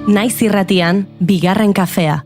Naiz irratian, bigarren kafea.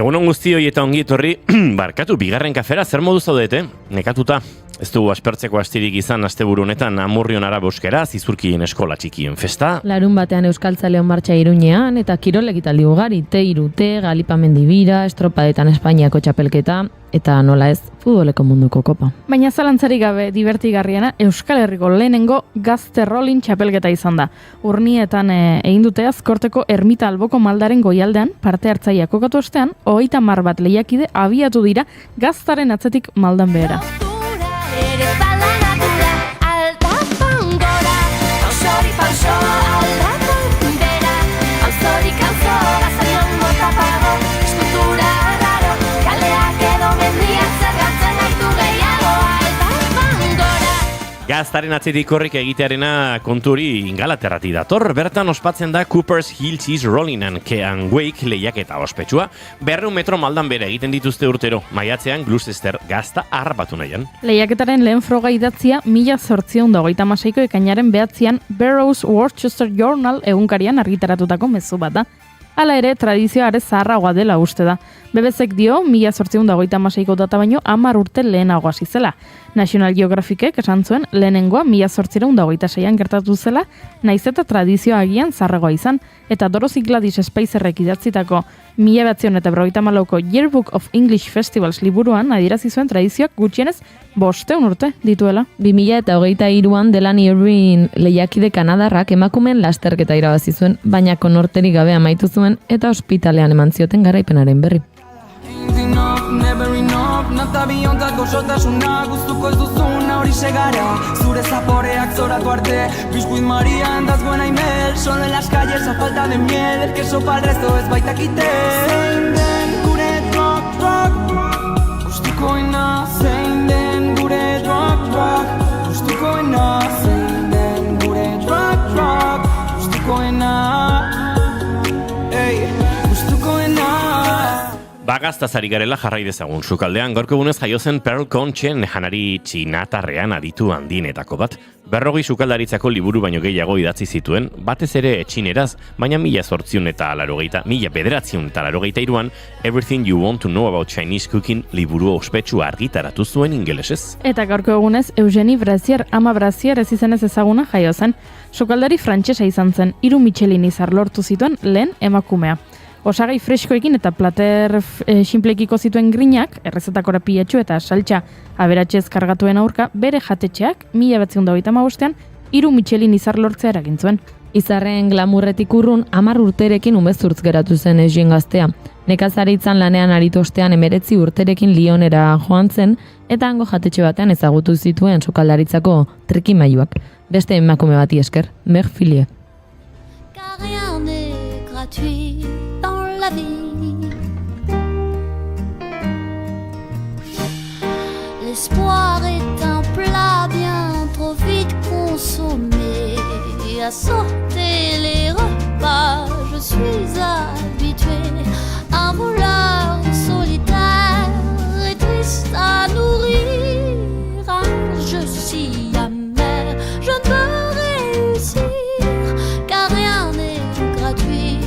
Egunon guztioi eta ongi etorri, barkatu, bigarren kafera, zer modu zaudete? Nekatuta, ez du aspertzeko astirik izan asteburu honetan Amurrion Araba euskera, Zizurkien eskola txikien festa. Larun batean Euskaltzaleon martxa Iruñean, eta kirol ekitaldi ugari, T3T, Galipamendi bira, estropadetan Espainiako txapelketa, eta nola ez, futboleko munduko kopa. Baina zalantzarik gabe divertigarriena Euskal Herriko lehenengo gazte rolling txapelketa izan da. Urnietan egin dute Azkorteko Ermita Alboko Maldaren goialdean, parte hartzaia kokatu ostean, 30 bat lehiakide abiatu dira gaztaren atzetik maldan behera. Gaztaren atzetik horrik egitearena konturi Ingalaterrati dator, bertan ospatzen da Cooper's Hill Cheese Rolling and Wake lehiaketa ospetsua, 200 metro maldan bera egiten dituzte urtero, maiatzean Gloucester gazta harrapatu nahian. Lehiaketaren lehen froga idatzia 1836ko ekainaren 9an Barrows Worcester Journal egunkarian argitaratutako mezu bat da. Hala ere, tradizioa are zaharragoa dela uste da. BBC-ek dio, 1836ko data baino 10 urte lehenago hasi zela. National Geographicek esan zuen lehenengoa 1826an gertatu zela, naiz eta tradizioa agian zaharragoa izan, eta Dorothy Gladys Speiserrek idatzitako 1954ko Yearbook of English Festivals liburuan adierazi zuen tradizioak gutxienez 500 urte dituela. 2023an Delaney Irving lehiakide kanadarrak emakumeen lasterketa irabazi zuen, baina konorterik gabe amaitu zuen eta ospitalean eman zioten garaipenaren berri. Never enough, nata biontzako sotasuna guztuko ez duzuna hori segara zure zaporeak zoratu arte Biscuit María andas buena y mel solo en las calles a falta de miel el queso pa'l resto ez baitakite zein den gure rock gustukoena zein den gure rock gustukoena zein den gure rock gustukoena gustukoena. Bagaztazari garela jarrai dezagun sukaldean, gaurko egunez jaio zen Pearl Conchen janari txinatarrean aditu handienetako bat. 40 sukaldaritzako liburu baino gehiago idatzi zituen, batez ere etxineraz, baina 1983an Everything You Want to Know About Chinese Cooking liburu ospetsua argitaratu zuen ingelesez. Eta gaurko egunez Eugenie Brazier, ama Brazier ez izenez ezaguna jaio zen. Sukaldari frantsesa izan zen, 3 Michelin izar lortu zituen lehen emakumea. Osagai freskoekin eta plater sinplekiko zituen grinak, errezetako rapiatxu eta saltxa aberatxez kargatuen aurka, bere jatetxeak 1985an 3 Michelin izar lortzea eragin zuen. Izarren glamurretik urrun 10 urterekin umezurtz geratu zen Eugene gaztea. Nekazaritzan lanean aritu ostean 19 urterekin Lyonera joan zen eta hango jatetxe batean ezagutu zituen sukaldaritzako trikimailuak. Beste emakume bati esker, Meg Filie. La vie. L'espoir est un plat bien trop vite consommé. À sauter les repas, je suis habituée. Un voleur solitaire et triste à nourrir. Je suis amère, je ne peux réussir, car rien n'est gratuit.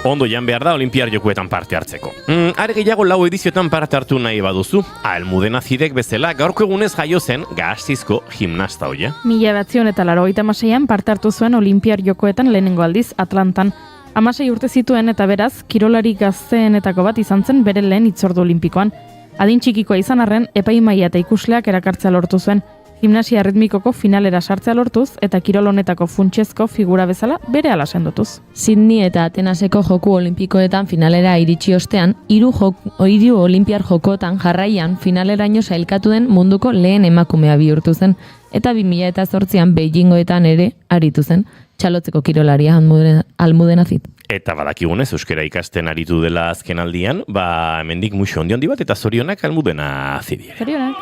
Ondo jan behar da Olinpiar Jokoetan parte hartzeko. Are gehiago 4 edizioetan parte hartu nahi baduzu, Almudena Zidek bezala gaurko egunez jaio zen Gasteizko gimnasta hoia. 1986an parte hartu zuen Olinpiar Jokoetan lehenengo aldiz Atlantan. 16 urte zituen eta beraz, kirolari gazteenetako bat izan zen bere lehen hitzordu olimpikoan. Adin txikikoa izan arren, epaimaia eta ikusleak erakartzea lortu zuen. Gimnasia ritmikoko finalera sartzea lortuz eta kirol honetako funtsezko figura bezala berehala sendotuz. Sydney eta Atenaseko Joku Olimpikoetan finalera iritsi ostean, 3 Olinpiar Jokoetan jarraian finaleraino sailkatu den munduko lehen emakumea bihurtu zen, eta 2008an Beijingoetan ere aritu zen. txalotzeko kirolaria Almudenazit. Eta badakigunez, euskara ikasten aritu dela azken aldian, hemendik muxo handi bat, eta zorionak Almudenazit. Zorionak.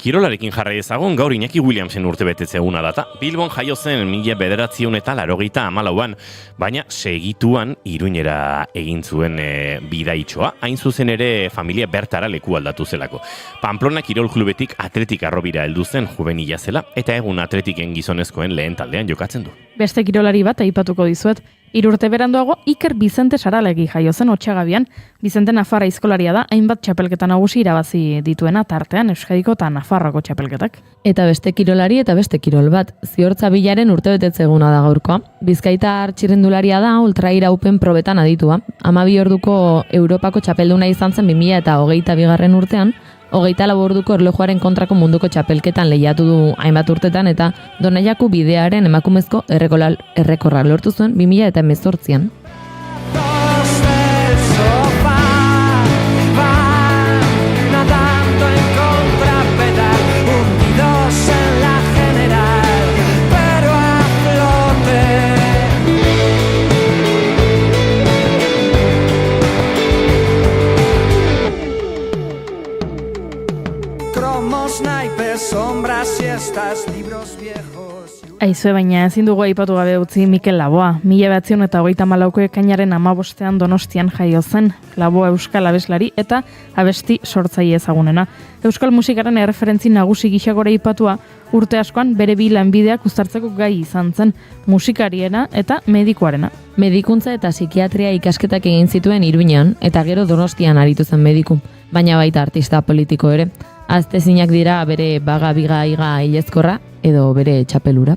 Kirolarekin jarrai ezagun, gaur Iñaki Williamsen urte betetze eguna data. Bilbon jaio zen 1994an, baina segituan Iruñera egin zuen bidaitxoa, hain zuzen ere familia bertara leku aldatu zelako. Pamplona Kirol Klubetik Atletik Arrobira heldu zen juvenila zela, eta egun Atletiken gizonezkoen lehen taldean jokatzen du. Beste kirolari bat aipatuko dizuet. 3 urte beranduago Iker Bizente Saralegi jaio zen Otxagabian. Bizente Nafarra aizkolaria da, hainbat txapelketa nagusi irabazi dituena tartean Euskadiko eta Nafarroako txapelketak. Eta beste kirolari eta beste kirol bat, Ziortza Bilaren urtebetetze eguna da gaurkoa. Bizkaitar txirrendularia da, ultrairaupen probetan aditua. 12 orduko Europako txapelduna izan zen 2022 urtean, 24 orduko erlojuaren kontrako munduko txapelketan lehiatu du hainbat urtetan eta Donaiaku bidearen emakumezko errekorra lortu zuen 2018an. Aizue, baina ezin dugu aipatu gabe utzi Mikel Laboa. 1934ko ekainaren 15ean Donostian jaio zen. Laboa euskal abeslari eta abesti sortzaile ezagunena. Euskal musikaren erreferentzi nagusi gisa gora aipatua, urte askoan bere bi lanbideak uztartzeko gai izan zen, musikariena eta medikuarena. Medikuntza eta psikiatria ikasketak egin zituen Iruñean eta gero Donostian aritu zen mediku, baina baita artista politiko ere. Aztezinak dira bere biga hilezkorra edo bere txapelura.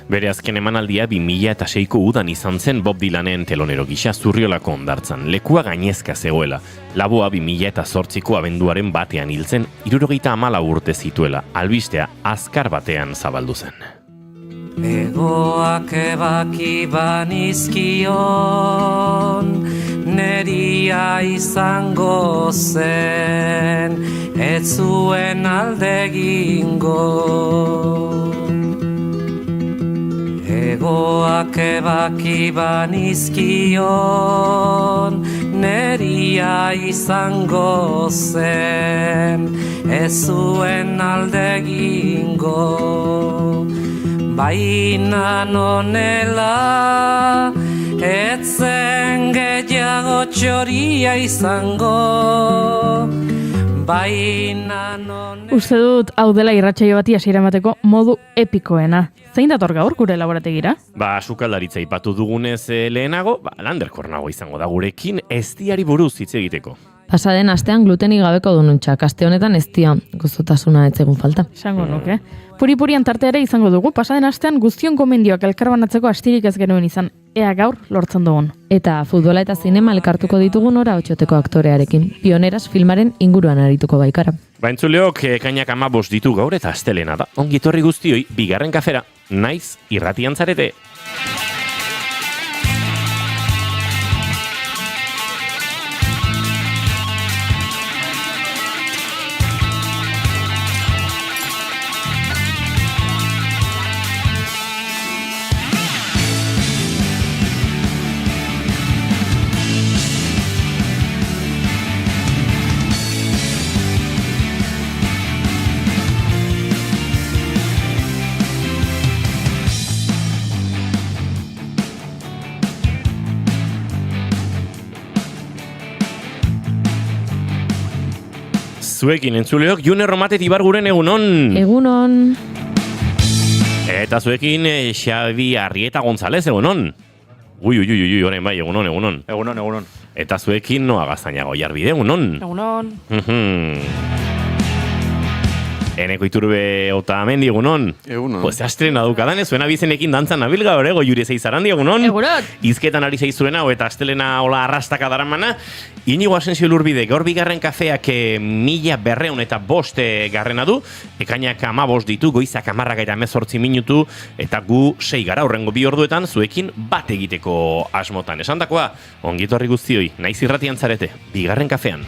Bere azken emanaldia 2006ko udan izan zen Bob Dylanen telonero gisa Zurriolako hondartzan, lekua gainezka zegoela. Laboa 2008ko abenduaren batean hiltzen, 74 urte zituela, albistea azkar batean zabaldu zen. Egoak ebaki banizkion, neria izango zen, ez zuen aldegingo. Egoak ebaki banizkion, neria izango zen, ez zuen aldegingo. Baina nonela, etzen gehiago txoria izango. Baina nonela... Uste dut hau dela irratsaio bati hasiera emateko modu epikoena. Zein dator gaur gure laborategira? Sukaldaritza ipatu dugunez lehenago, landerkornago izango da gurekin eztiari buruz hitz egiteko. Pasaden astean glutenik gabeko dununtxak, aste honetan eztia gozotasuna ez egun falta. Esango nuke. Puri-purian tarte ere izango dugu, pasaden astean guztion gomendioak elkarbanatzeko astirik ez genuen izan. Ea gaur lortzen dugun. Eta futbola eta zinema elkartuko ditugu Nora Otxoteko aktorearekin. Pioneras filmaren inguruan arituko baikara. Entzuleok, ekainak 15 ditu gaur eta astelena da. Ongi etorri guztioi, bigarren kafera. Naiz irratian zarete. Zuekin entzuleok, June Romatet Ibarguren egunon. Egunon. Eta zuekin Xabi Arrieta González egunon. Ui, orain bai, egunon. Egunon. Eta zuekin Noa Gaztainago Jarbide egunon. Egunon. Eneko Iturbe Otamendi, egunon. Egunon. Pues astrena daukadan, zuena bizenekin dantzan nabil gaur, Jure Zeizarandi, egunon. Egurot. Izketan ari zaizurena, eta astelena hola arrastaka daramana. Inigo Asensio Lurbide, gaur bigarren kafeak 1205 garrena du. Ekainak 15 ditu, goizak 10:18 minutu, eta gu 6 gara horrengo 2 orduetan, zuekin bat egiteko asmotan. Esandakoa, ongito harri guztioi, naiz irratian zarete, bigarren kafean.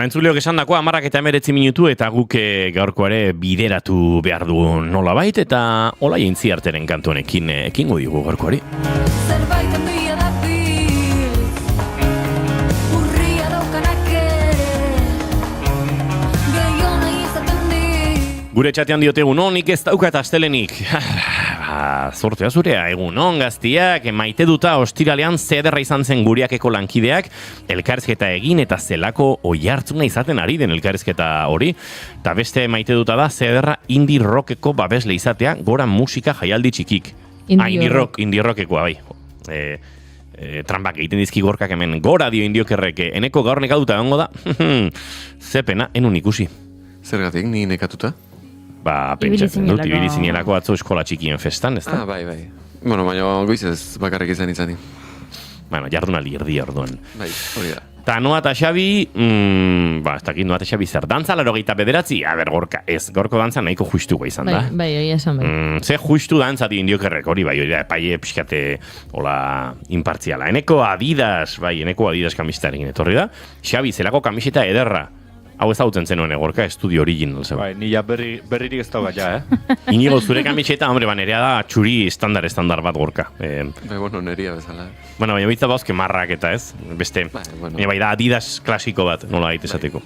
Entzuleok esan dakoa, 10:19 minutu eta guk gaurko ere bideratu behar du nolabait eta hola jentzi arteren kantu honekin ekingo digu gaurkoari. Zerbait handia da urria daukanak ere, gehiago nahi izaten di. Gure txatean diote egun nik ez daukat astelenik. Zortea zurea, egun gaztiak, maite duta ostiralean zederra izan zen gureakeko lankideak, elkarrizketa egin eta zelako oihartzuna izaten ari den elkarrizketa hori, eta beste maite duta da zederra indie rockeko babesle izatea, gora musika jaialdi txikik. Indie rockekoa, bai. Trambak egiten dizki gorkak hemen, gora dio indiokerreke, eneko gaur nekaduta egongo da, zepena, enun ikusi. Zergatik, ni nekatuta? Pentsatzen dut, ibili zinelako atzo eskola txikien festan, ez da? Bai. Bueno, baina goizez bakarrik izan. Bueno, jardunaldi erdi orduan. Bai, hori da. Ta Noa eta Xabi, ez dakit Noa eta Xabi zer, dantza 89, gorka, ez, gorko dantza nahiko justuko izan da. Bai, hori esan bai. Ze justu dantza di indiokerrek hori, bai, hori da, epaile pixkate, hola, impartziala. Eneko Adidas kamistarekin etorri da. Xabi, zelako kamiseta ederra. Hau ezagutzen zenuen egorka, estudio original zeba. Bai, nila berririk ez daugat ja, Inigo, zure kamiseta, hombre, nerea da txuri estandar bat gorka. Bai, bueno, nerea bezala. Bueno, baina bitza bauzke marrak eta ez, beste, bai da Adidas klasiko bat, nola gaite esateko.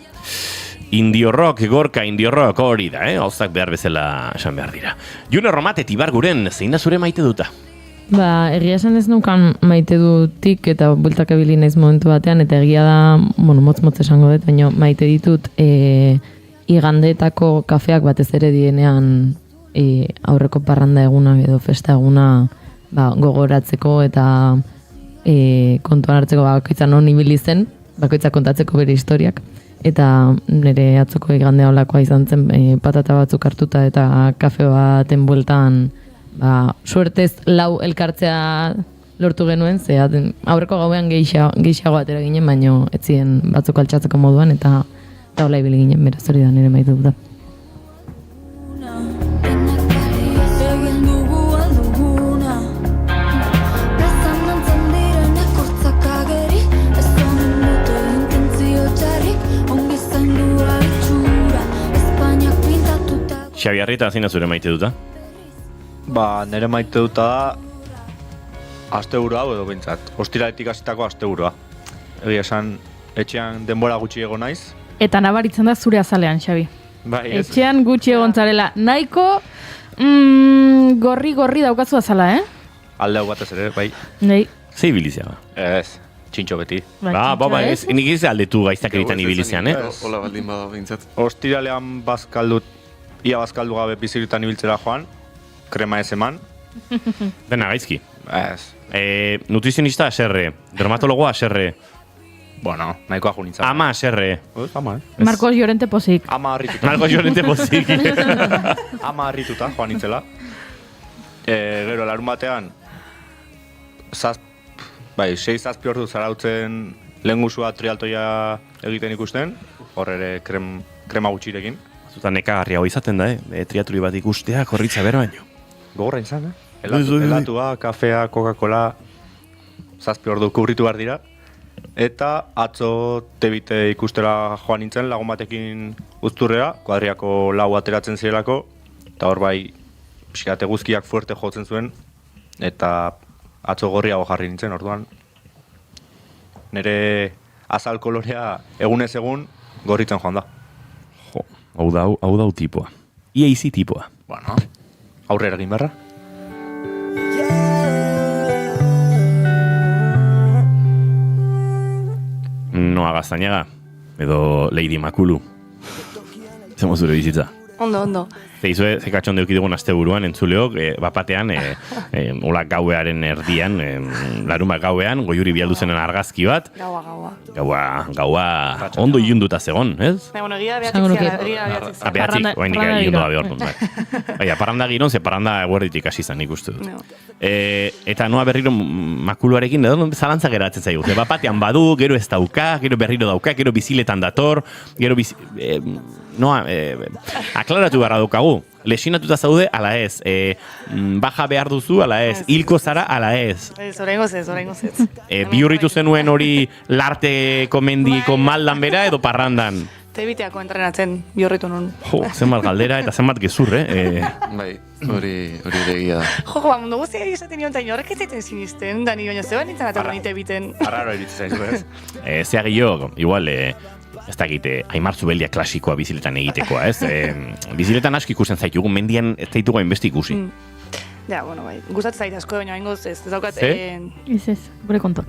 Indio rock, gorka, indio rock, hori da, Hauzak behar bezala esan behar dira. June Romate, Tibarguren, zein da zure maite duta? Egia esan ez nukan maite dutik eta bultak ebili naiz momentu batean, eta egia da, motz esango dut, baina maite ditut igandeetako kafeak batez ere dienean aurreko parranda eguna edo festa eguna gogoratzeko eta kontuan hartzeko bakoitza non ibili zen, bakoitza kontatzeko bere historiak. Eta nire atzoko igandea olakoa izan zen patata batzuk hartuta eta kafe baten bueltan suertez 4 elkartzea lortu genuen, ze aurreko gauean gehiago atera ginen, baino ez ziren batzuk altxatzeko moduan, eta hola ibili ginen, beraz hori da nire maite dut da. Xabi Arrieta, zein da zure maite duta? Nire maite duta da asteburua hau edo bintzat. Ostiraletik hasitako asteburua. Egia esan, etxean denbora gutxi egon naiz. Eta nabaritzen da zure azalean, Xabi. Bai, etxean gutxi egon zarela. Nahiko gorri daukazu azala, Alde hau batez ere, bai. Nei. Ze ibilizia ba? Ez, txintxo beti. Ez, nik ez aldetu gaiztak eritan ibilizean, Hola baldin bada bintzat. Ostiralean ia bazkaldu gabe biziritan ibiltzera joan, krema ez eman. Dena gaizki. Ez. Nutrizionista aserre, dermatologoa aserre. Bueno, nahikoa junitza. Ama aserre. Ama, Marcos Llorente pozik. Ama harrituta. Marcos Llorente pozik. Ama harrituta joan nintzela. Gero, larun batean, 6-7 ordu zarautzen lehengusua trialtoia egiten ikusten, hor ere krema gutxirekin. Zuta nekagarria hoi izaten da, triaturi bat ikustea, korritza bero baino. Gogorra izan, Elatua, kafea, Coca-Cola, 7 ordu kubritu behar dira. Eta atzo tebite ikustera joan nintzen lagun batekin uzturrera, kuadriako lau ateratzen zirelako, eta hor bai pixkat eguzkiak fuerte jotzen zuen, eta atzo gorriago jarri nintzen, orduan nire azal kolorea egunez egun gorritzen joan da. Jo, hau dau tipoa. EAC tipoa. Bueno, aurrera egin beharra. Noa Gaztañaga, edo Lady Makulu. Zemo zure bizitza. Ondo. Ze katxon deukidugun asteburuan entzuleok, bapatean, hola gauearen erdian, larun bat gauean, goiuri bialdu zenen argazki bat. Gaua ondo ilunduta zegon, ez? Bueno, egia behatzik. Behatzik, oainik ilundu da behortun. Baina, parranda giron, ze parranda eguerditik hasi zan ikustu dut. Eta noa berriro makuluarekin, edo zalantza geratzen zaigu. Ze bapatean badu, gero ez dauka, gero berriro dauka, gero biziletan dator, gero noa, aklaratu beharra daukagu. Lesionatuta zaude, ala ez. Baja behar duzu, ala ez. Hilko zara, ala ez. Oraingoz ez. Bihurritu zenuen hori larteko mendiko maldan bera edo parrandan? Tebiteako entrenatzen bihurritu nun. Jo, zenbat galdera eta zenbat gezur, Bai, hori egia da. Jo, mundu guztia esaten nion, eta horrek ez zaiten sinisten, da ni baina zeban nintzen atorra nite biten. Arraro eritzen zaizu, ez? Zeagio, igual, ez da egite, Aimar Zubeldia klasikoa biziletan egitekoa, ez? Biziletan asko ikusten zaitugu, mendian ez zaitugu hainbeste ikusi. Ja, bueno, bai, gustatzen zait asko, baina baingoz ez daukat... Ez, gure kontu.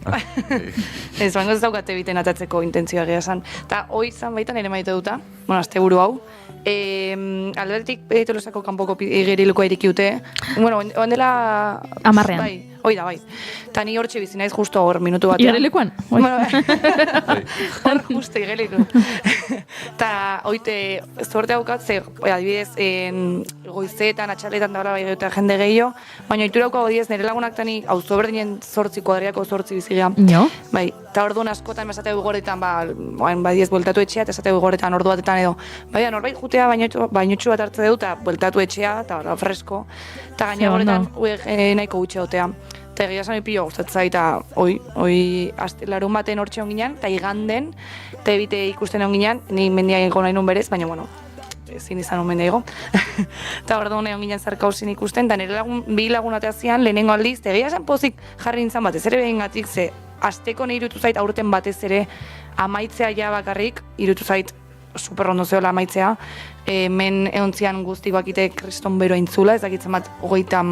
Ez, baingoz ez daukat ebiten atatzeko intentzioa geha esan. Eta hoi izan baitan ere maite duta, bueno, asteburu hau. Aldetik Tolosako kanpoko igeriluko erikiute. Bueno, ondela... Amarrean. Bai, hoi da, bai. Eta ni hortxe bizi naiz justo hor minutu batean. Igerilekuan? Hor justo igerilu. Eta hoite zorte haukat, ze, adibidez, goizetan, atxaletan da bai eta jende gehiago, baina iturauko godiez nire lagunak tani auzo berdinen 8 kuadriako 8 bizigea. Jo? Bai, eta orduan askotan esateu goretan, badiez bueltatu etxea, eta esateu goretan ordu batetan edo. Baina norbait jutea bainotxu bat hartze dut, eta bueltatu etxea, eta fresko, eta gaina goretan nahiko gutxe gotea. Eta egia esan pilo gustatzen eta hoi larun baten hortxe onginan, eta iganden, eta ebite ikusten onginan, ni mendia egin nahi nun berez, baina bueno, ezin izan omen daigo. Eta orduan egon ginen zarkauzin ikusten, eta nire bi lagunatea zian, lehenengo aldiz, egia esan pozik jarri nintzen batez ere behingatik, ze asteko nahi irutu zait aurten batez ere amaitzea ja bakarrik, irutu zait super ondo zeola amaitzea, men eontzian guztik bakite kriston bero intzula, ez dakitzen bat 30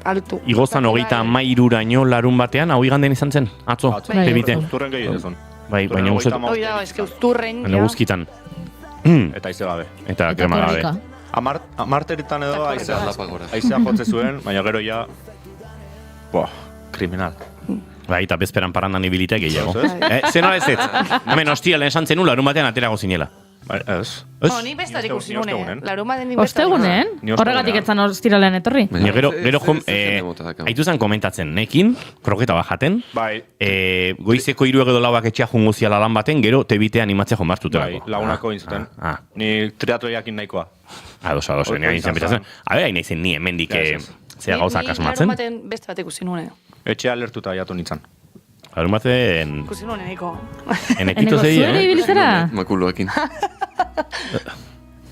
altu. Igozan 33raino larun batean, hau iganden izan zen, atzo, tebite. Uzturren gehiagezun. Bai, baina guztet. Hoi da, eske uzturren, baina guzkitan. Eta aize gabe. Eta krema gabe. Amarteritan edo aizea jotze zuen, baina gero ja... kriminal. Bai, eta bezperan parandan ibilita gehiago. Zena ez ez. Hemen hostialen esan zenun larun batean aterago zinela. Ez. Ni bestak ikusi nuen, larun baten nik Ostegunen? Horregatik etzan ostiralean etorri? Gero haitu zen komentatzen, nekin, kroketa bajaten, goizeko 3 edo 4 etxea jungo ziala lan baten, gero tebite animatzea jomartutelako. Bai, lagunako inzuten. Ni triatroiakin nahikoa. Ados, nire hain zen betatzen. Habe, hain nahi zen ni hemendik zea gauzak asmatzen. Ni larun baten beste bat ikusi nuen. Etxea alertuta jatu nintzen. Larun baten... Ikusi nuen eneko. Enekito zei, Zuen ibilizera? Makuluakin.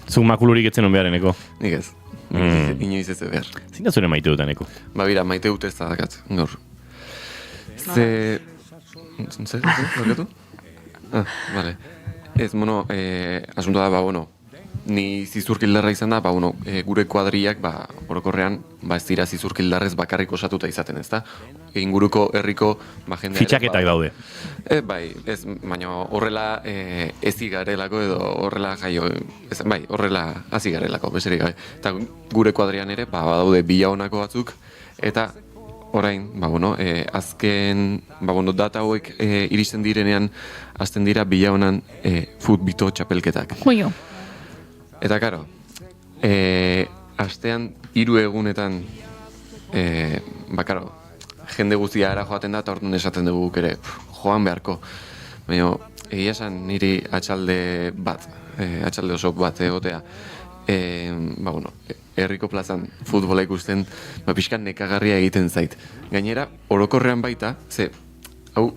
Zuk makulurik etzen hon behar, eneko? Nik ez. Inoiz ez behar. Zina zure maite dut, eneko? Bira, maite dut ez da dakat, gaur. Zer, barkatu? Vale. Ez, bueno, asuntoa da, ni zizurkildarra izan da, gure kuadriak, orokorrean, ez dira zizurkildarrez bakarrik osatuta izaten, ez da? Inguruko herriko jendea... Fitxaketak daude. Bai, ez, baina horrela ezi garelako edo horrela jaio, horrela hazi garelako, beserik gabe. Eta gure kuadrian ere, badaude bila honako batzuk, eta orain, azken, data hauek iristen direnean, azten dira bila honan futbito txapelketak. Joio. Eta, karo, astean 3 egunetan, jende guztia ara joaten da, eta orduan esaten dugu ere, joan beharko. Baina, egia esan niri atxalde oso bat egotea, herriko plazan futbola ikusten, pixkan nekagarria egiten zait. Gainera, orokorrean baita, ze, hau,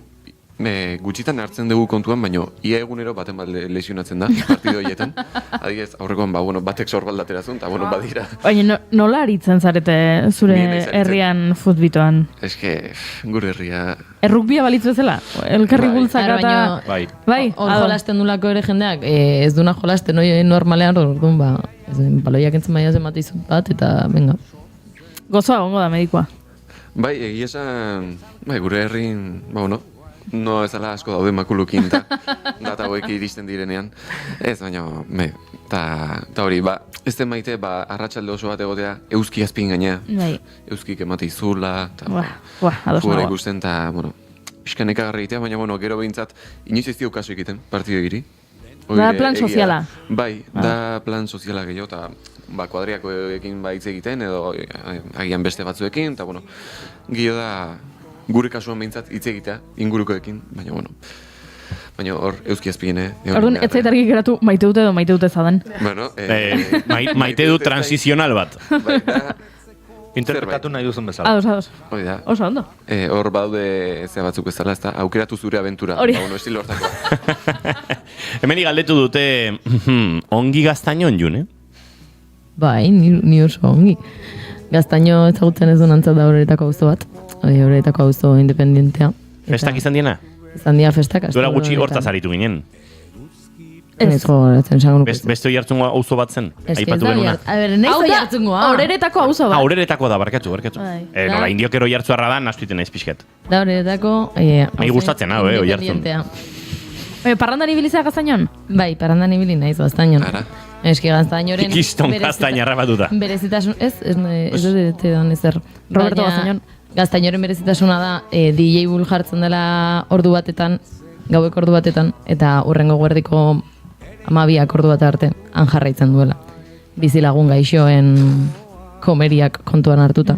gutxitan hartzen dugu kontuan, baino ia egunero baten bat lesionatzen da, partido horietan. Adibidez, aurrekoan, batek sorbaldaterazun, eta badira. Baina nola aritzen zarete zure herrian futbitoan? Eske, gure herria... Errukbia balitz bezala? Elkarri bultzaka eta... Bai, hor jolasten dulako ere jendeak, ez duna jolasten normalean, orduan, baloiak entzen maia zemate izut bat, eta venga. Gozoa gongo da medikoa. Bai, egia esan, gure herrin, no ezala asko daude makulukin, data hauek iristen direnean. Ez, baina, eta hori, ez den maite, arratsalde oso bat egotea, euski azpin gainea. Bai. Euskik emate izula, eta ados fuera ikusten, eta, pixkan ekagarri egitea, baina, gero behintzat, inoiz ez dio kaso egiten, partido egiri. Da plan soziala. Bai, da plan soziala gehiago, eta kuadriakoekin hitz egiten, edo agian beste batzuekin, eta, gehiago da gure kasuan behintzat hitz egitea, ingurukoekin, baina hor euski azpiene. Orduan, ez zait argi geratu maite dute edo maite dute zadan. Maite du transizional bat. Interpretatu nahi duzun bezala. Ados. Oso ondo. Hor badaude zea batzuk bezala, ez da, aukeratu zure aventura. Hori. Estilo hortakoa. Hemeni galdetu dute, ongi gaztainoan jun, Bai, ni oso ongi. Gaztaino ezagutzen ez donantzat da horretako auzo bat. Horretako auzo independentea. Festak izan diena? Izan dira festak. Duela gutxi hortaz aritu ginen. Ez goratzen esango nuke. Beste hori hartzungoa auzo bat zen? Aipatu genuna. A ber, neiz hori hartzungoa. Horeretako auzo bat. Horeretako da, barkatu. Nola, indiokero jartzuarra da, nastuiten naiz pixket. Da horeretako... Mai gustatzen, hori hartzun. Parrandan ibilizea gaztainon? Bai, parrandan ibili naiz gaztainon. Eski gaztainoren... Kiston gaztainarra batuta. Berezitasun, ez dut edan ezer. Roberto gaztainon. Gaztainoren berezitasuna da, DJ Bull jartzen dela ordu batetan, gaueko ordu batetan, eta hurrengo guerdiko 12 ordu bat arte, han jarraitzen duela. Bizilagun gaixoen komeriak kontuan hartuta.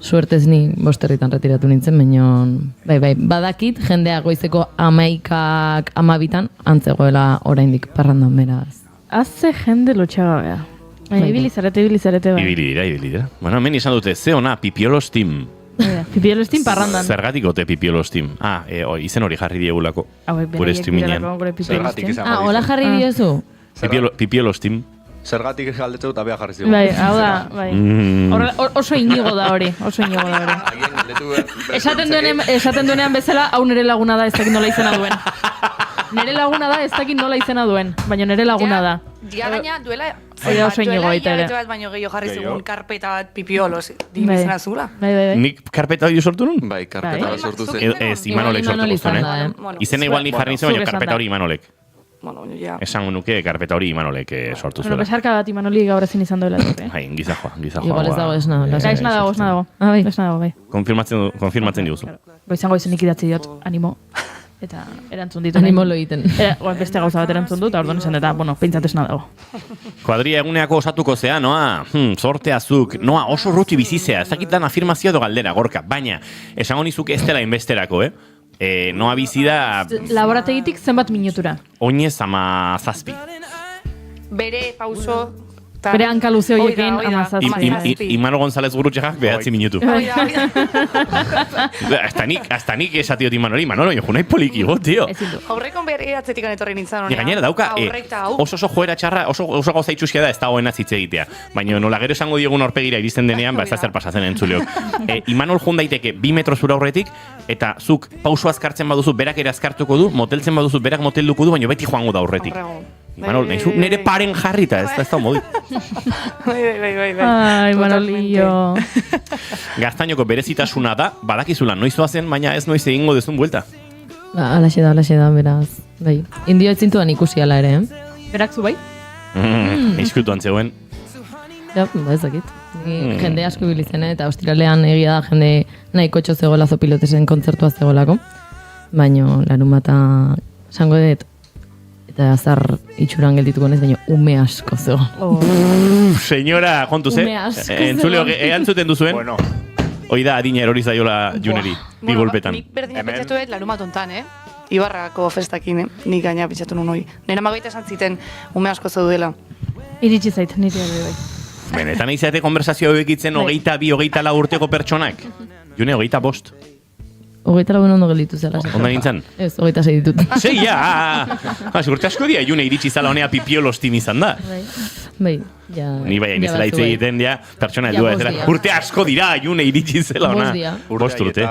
Suertez ni bosterritan retiratu nintzen, baina bai, badakit jendea goizeko 11 12 antzegoela oraindik parrandan beraz. Haze jende lotxagabea. Ibilizarete bai. Ibili dira. Bueno, hemen izan dute, ze ona, Pipiolos Team. Pipiolos Team parrandan. Zergatik ote Pipiolos Team? Izen hori jarri diegulako. Gure streamingean. Hola jarri diezu? Pipiolos Team. Zergatik galdetzeu eta beha jarri zigu. Bai, hau da, bai. Oso inigo da hori. Esaten duenean bezala, hau nire laguna da, ez dakit nola izena duen. Nire laguna da, ez dakit nola izena duen, baina nire laguna da. Dia gaina duela... oso inigo baita ere. Duela baino gehiago jarri zigun karpeta bat Pipiolos, dimizena zula. Bai. Nik karpeta hori sortu nun? Bai, karpeta bat sortu zen. Ez, Imanolek sortu zen, Izena igual ni jarri zen, baina karpeta hori Imanolek. Esango nuke karpeta hori Imanolek sortu zuela. Besarka bat Imanoli gaur ezin izan duela. Gizajoa. Igual ez dago, ez dago. Ez dago, bai. Konfirmatzen diguzu. Goizango izenik idatzi diot, animo. Eta erantzun ditu. Animo lo egiten. Beste gauza bat erantzun dut, orduan esan eta, pentsat esna dago. Kuadria eguneako osatuko zea, noa, sorte azuk, noa, oso ruti bizizea, ezakitan afirmazio edo galdera, gorka, baina, esango nizuk ez dela inbesterako, Noa bizi da... Laborategitik zenbat minutura? Oinez 17. Bere pauso... Bere hankaluze horiekin 17. Imano González Gurutxekak 9 minutu. Hasta nik esatiot Imanoli, Manolo, jo nahi poliki go, tío. Aurrekon bere atzetik anetorri nintzen honean. Gainera dauka, oso joera txarra, oso gauza itxuskia da ez da hoena zitze egitea. Baina nola gero esango diegun aurpegira iristen denean, ez da zer pasatzen entzuleok. Imanol jun daiteke 2 metro zura aurretik, eta zuk pauso azkartzen baduzu, berak ere azkartuko du, moteltzen baduzu, berak motelduko du, baina beti joango da aurretik. Imanol, nire paren jarrita, ez da modu. Bai. Ai, Manolillo. Gaztainoko berezitasuna da, badakizula noizoa zen, baina ez noiz egingo dezun buelta. Alaxe da, beraz. Bai. Indio etzintuan ikusi ala ere, Berak zu bai? Eizkutuan zegoen. Ja, ez dakit. Jende asko bilizene, eta ostiralean egia da jende nahiko txo zegoela Zopilotesen kontzertua zegoelako. Baina, larun bata, esango dut, eta azar itxuran geldituko nez, baina ume asko zego. Señora, kontuz, Ume asko zego. Entzuleo, eantzuten duzuen? Bueno. Hoi da, adina erori zaiola juneri, bi golpetan. Nik berdin pentsatu dut larun bat ontan, Ibarrako festakin, nik gaina pentsatu nun hoi. Nera magaita esan ziten ume asko zeudela. Iritsi zait, nire bai. Benetan izate konversazio egitzen 22-24 urteko pertsonak. June, 25. 24 ondo gelditu zela. Onda nintzen? Ez, 26 ditut. Seia! Urte asko dia, june iritsi zala honea pipiolostin izan da. Bai, ja. Ni bai, nizela hitz egiten, ja, pertsona Ja, eldua bost ezela. dia. Urte asko dira, june iritsi zela ona. Bost dia. Bost urte.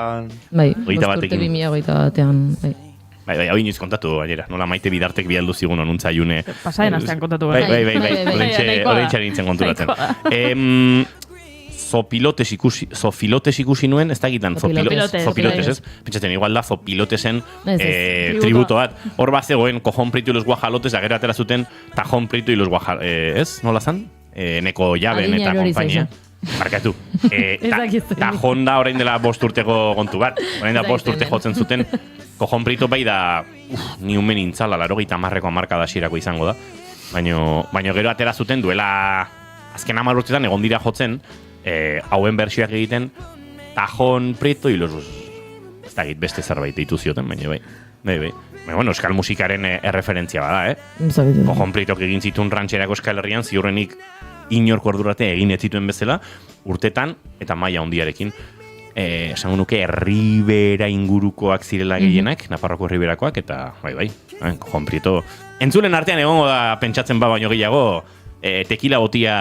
Bai, Hogeita 5 urte batekin. 2021 bai. Bai, hau inoiz kontatu gainera. Nola Maite Bidartek bialdu zigun onuntza june. Pasaden astean kontatu Bai, gara. bai. Nahikoa da. Horentxe nintzen konturatzen. Nahikoa Zopilotes ikusi nuen, ez da egitan, Zopilotes, zopilotes, bai. ez? Pentsatzen, igual da zopilotesen Ez, tributo bat. Hor bat zegoen Cojón Prieto y los Guajalotes, agero atera zuten Tajón Prieto y los Guajalotes, ez? Nola zan? Neko Jaben Adina eta erori kompainia. zaizan. Barkatu. dakit. Tajón da orain dela 5 urteko kontu bat. Orain da Ez 5 urte dakit jotzen zuten. Cojón Prieto bai da, ni umen intzala, 80ko hamarka da xirako izango da. Baino gero atera zuten duela azken 10 urtetan egon dira jotzen, hauen bersioak egiten Tajón Prieto y los... Ez da beste zerbait ditu zioten, baina bai. Baina, bueno, euskal musikaren erreferentzia bada, Cojón Prietok egin zituen rantxerako Euskal Herrian, ziurrenik inorko ordurate egin ez zituen bezala, urtetan eta maila handiarekin. Esango nuke Herribera ingurukoak zirela gehienak, Nafarroko Herriberakoak, eta bai, Cojón Prieto. Entzulen artean egongo da pentsatzen baino gehiago, tekila botia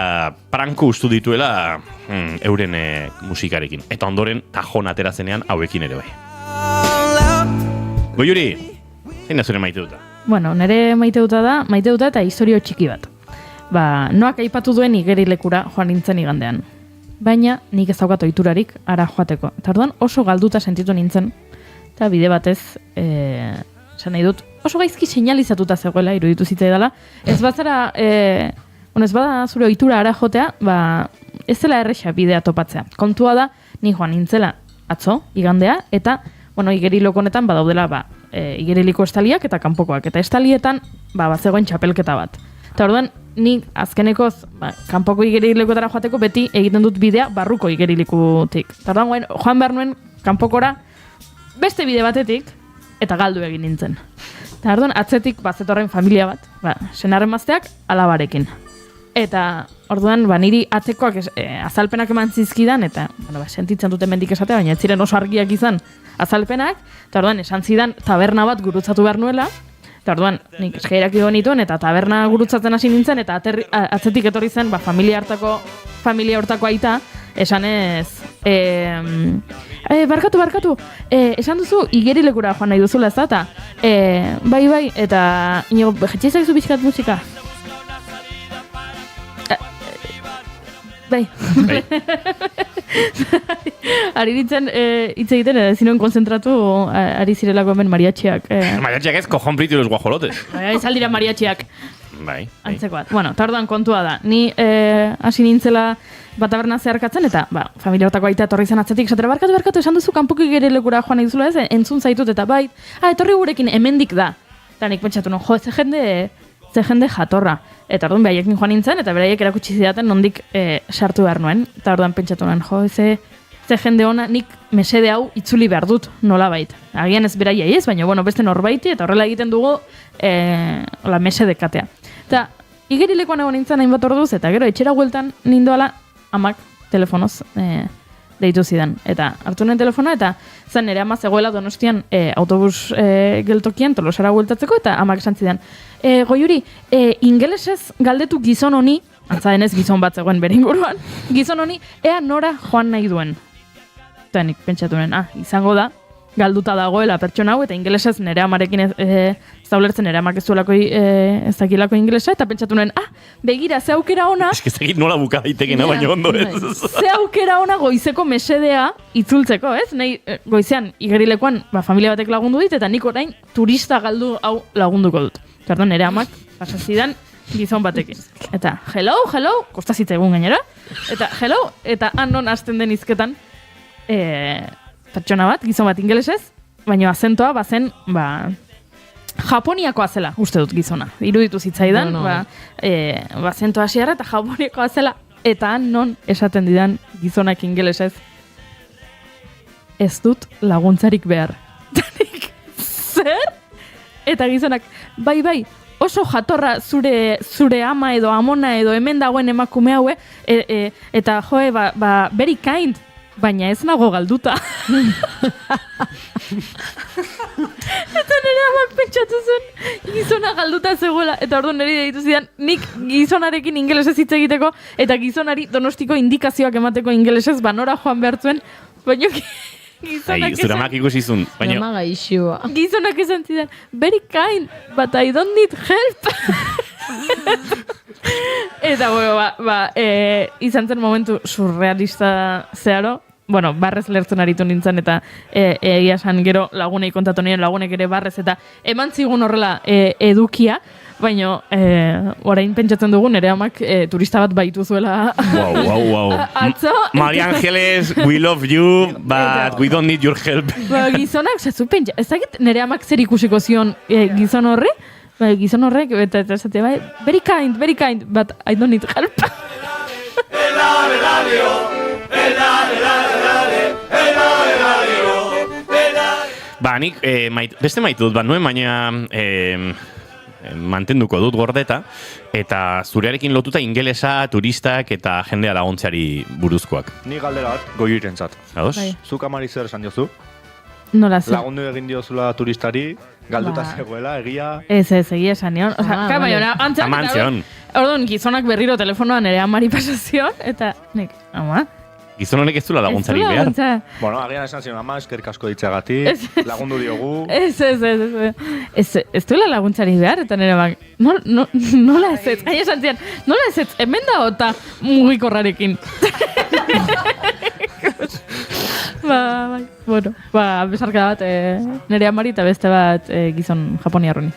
pranko ustu dituela euren musikarekin. Eta ondoren Tajón atera zenean hauekin ere bai. Goiuri, zein da zure maite duta? Bueno, nire maite duta eta historio txiki bat. Noak aipatu duen igerilekura joan nintzen igandean. Baina nik ez daukat ohiturarik ara joateko. Eta orduan oso galduta sentitu nintzen. Eta bide batez, esan nahi dut, oso gaizki seinalizatuta zegoela, iruditu zitzaidala. Ez bazara, ez bada zure ohitura ara jotea, ez dela erresa bidea topatzea. Kontua da, ni joan nintzela atzo, igandea, eta, igeriloko honetan badaudela, igeriliko estaliak eta kanpokoak. Eta estalietan, bazegoen txapelketa bat. Eta orduan, ni azkenekoz, kanpoko igerilekotara joateko beti egiten dut bidea barruko igerilikutik. Eta orduan, joan behar nuen kanpokora beste bide batetik, eta galdu egin nintzen. Eta orduan, atzetik bazetorren familia bat, senarren mazteak alabarekin. Eta orduan, niri atzekoak azalpenak eman zizkidan, eta sentitzen duten mendik esatea, baina ez ziren oso argiak izan azalpenak, eta orduan, esan zidan taberna bat gurutzatu behar nuela, eta orduan, nik eskairak ido nituen, eta taberna gurutzatzen hasi nintzen, eta atzetik etorri zen, familia hortako aita, esan ez, barkatu, esan duzu, igerilekura joan nahi duzula ez da, eta, bai, eta, inigo, jetxe zaizu bizkat musika? Bai. Ari ditzen hitz egiten, zinuen konzentratu, ari zirelako hemen mariatxiak. Mariatxiak ez, Cojón Prieto y los Guajolotes. Bai, zaldira mariatxiak. Bai. Antzeko bat. Bueno, eta orduan kontua da. Ni hasi nintzela taberna zeharkatzen, eta familia hortako aita etorri zen atzetik, esatera, barkatu, esan duzu kanpoko igerilekura joan nahi duzula ez, entzun zaitut, eta bai, etorri gurekin hemendik da. Eta nik pentsatu non, ze jende jatorra. Eta orduan behaiekin joan nintzen, eta beraiek erakutsi zidaten nondik sartu behar nuen. Eta orduan pentsatu nuen, ze jende ona, nik mesede hau itzuli behar dut, nolabait. Agian ez beraiei ez, baina beste norbaiti, eta horrela egiten dugu mesede katea. Eta igerilekoan egon nintzen hainbat orduz, eta gero etxera hueltan nindoala amak telefonoz deitu zidan. Eta hartu nuen telefona, eta zen nire ama zegoela Donostian autobus geltokian Tolosara hueltatzeko, eta amak esan zidan, Goiuri, ingelesez galdetu gizon honi, antza denez gizon bat zegoen bere inguruan, gizon honi, ea nora joan nahi duen. Eta nik pentsatu nuen, izango da, galduta dagoela pertsona hau, eta ingelesez nire amarekin ez daulertzen, nire amak ez dakilako ingelesa, eta pentsatu nuen, begira, ze aukera ona... Ez egit nola buka daitekena, baina ondo ez. Ze aukera ona goizeko mesedea itzultzeko, ez? Nei, goizean, igerilekoan, familia batek lagundu dit, eta nik orain turista galdu hau lagunduko dut. Perdón, nire amak, pasazidan gizon batekin. Eta, hello, kostazitza egun gainera. Eta, hello, eta non hasten den izketan, pertsona bat, gizon bat ingelesez, baina azentoa bazen, Japoniakoa zela, uste dut gizona. Iruditu zitzaidan, azentoa hasiarra eta Japoniakoa zela, eta non esaten didan gizonak ingelesez, ez dut laguntzarik behar. Zer? Eta gizonak, bai, oso jatorra zure ama edo amona edo hemen dagoen emakume haue, eta very kind, Baina ez nago galduta. Eta nire amak pentsatu zen, gizona galduta zegoela. Eta orduan nire deitu zidan, nik gizonarekin ingelesez hitz egiteko, eta gizonari Donostiko indikazioak emateko ingelesez, banora joan behar zuen, baina gizonak zure amak ikusizun. Drama gaixua. Gizonak esan zidan, very kind, but I don't need help. Eta, izan zen momentu surrealista zeharo. Bueno, barrez lertzen aritu nintzen eta egia esan gero lagunei kontatu nien, lagunek ere barrez eta eman zigun horrela edukia, baina orain pentsatzen dugu nire amak turista bat baitu zuela. Wow. Atzo. Maria Ángeles, we love you, but we don't need your help. Gizonak, zazu pentsa, ez dakit nire amak zer ikusiko zion gizon horre, gizon horrek, eta esate bai, very kind, but I don't need help. Ba, nik beste maitu dut, nuen baina mantenduko dut gordeta, eta zurearekin lotuta ingelesa, turistak eta jendea laguntzeari buruzkoak. Ni galdera bat, Goiurentzat. Ados? Zuk amari zer esan diozu? Nola zer? Lagundu egin diozula turistari, galduta zegoela, egia... Ez, egia esan nion. Amantzion. Orduan, gizonak berriro telefonoan ere amari pasazion, eta nik, ama... Gizon honek ez zula laguntzari behar. Bueno, agian esan zion, ama, eskerrik asko ditzeagatik, lagundu diogu... Ez duela laguntzari behar, eta nire bak, nola ez ez, aia esan zian, nola ez ez, hemen da ota mugikorrarekin. Besarka bat nire amari eta beste bat gizon japoniarroni.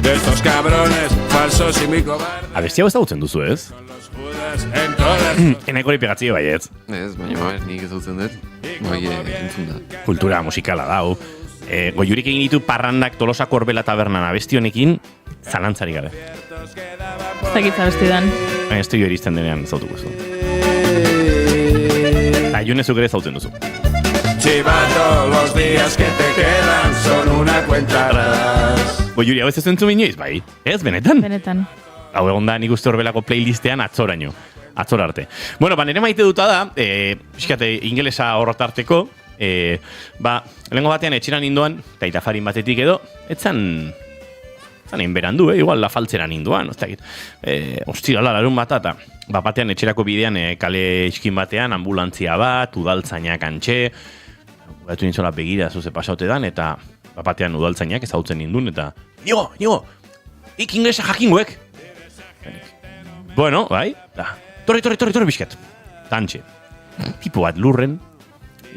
De estos cabrones falsos y mi cobarde. Abestia hau ezagutzen duzu, ez? Eneko hori pegatzio bai, ez? Ez, baina nik ezagutzen dut. Bai, entzun da. Kultura musikala dau. Goiurik egin ditu parrandak Tolosako Orbela tabernan abesti honekin, zalantzari gabe. Ez dakitza abesti dan. Baina ez jo eristen denean zautuko zu. Eta junezuk ere zautzen duzu. Chivato, los días que te quedan son una cuenta atrás. Goiuri, hau ez entzun inoiz, bai? Ez, benetan? Benetan. Hau egon da nik uste Orbelako playlistean atzoraino. Atzor arte. Bueno, nire maite duta da, pixkate ingelesa horretarteko, lehenko batean etxeran ninduan, eta itafarin batetik edo, etzan berandu, igual la faltzeran ninduan, ez dakit. Ostirala larun bat, eta batean etxerako bidean kale iskin batean, ambulantzia bat, udaltzainak antxe, gaitu nintzola begira zuze pasaute dan, eta batean udaltzainak ezagutzen nindun, eta Nigo, ik inglesa jakinguek. Bueno, bai, da. Torri bisket. Tantxe. Tipo bat lurren,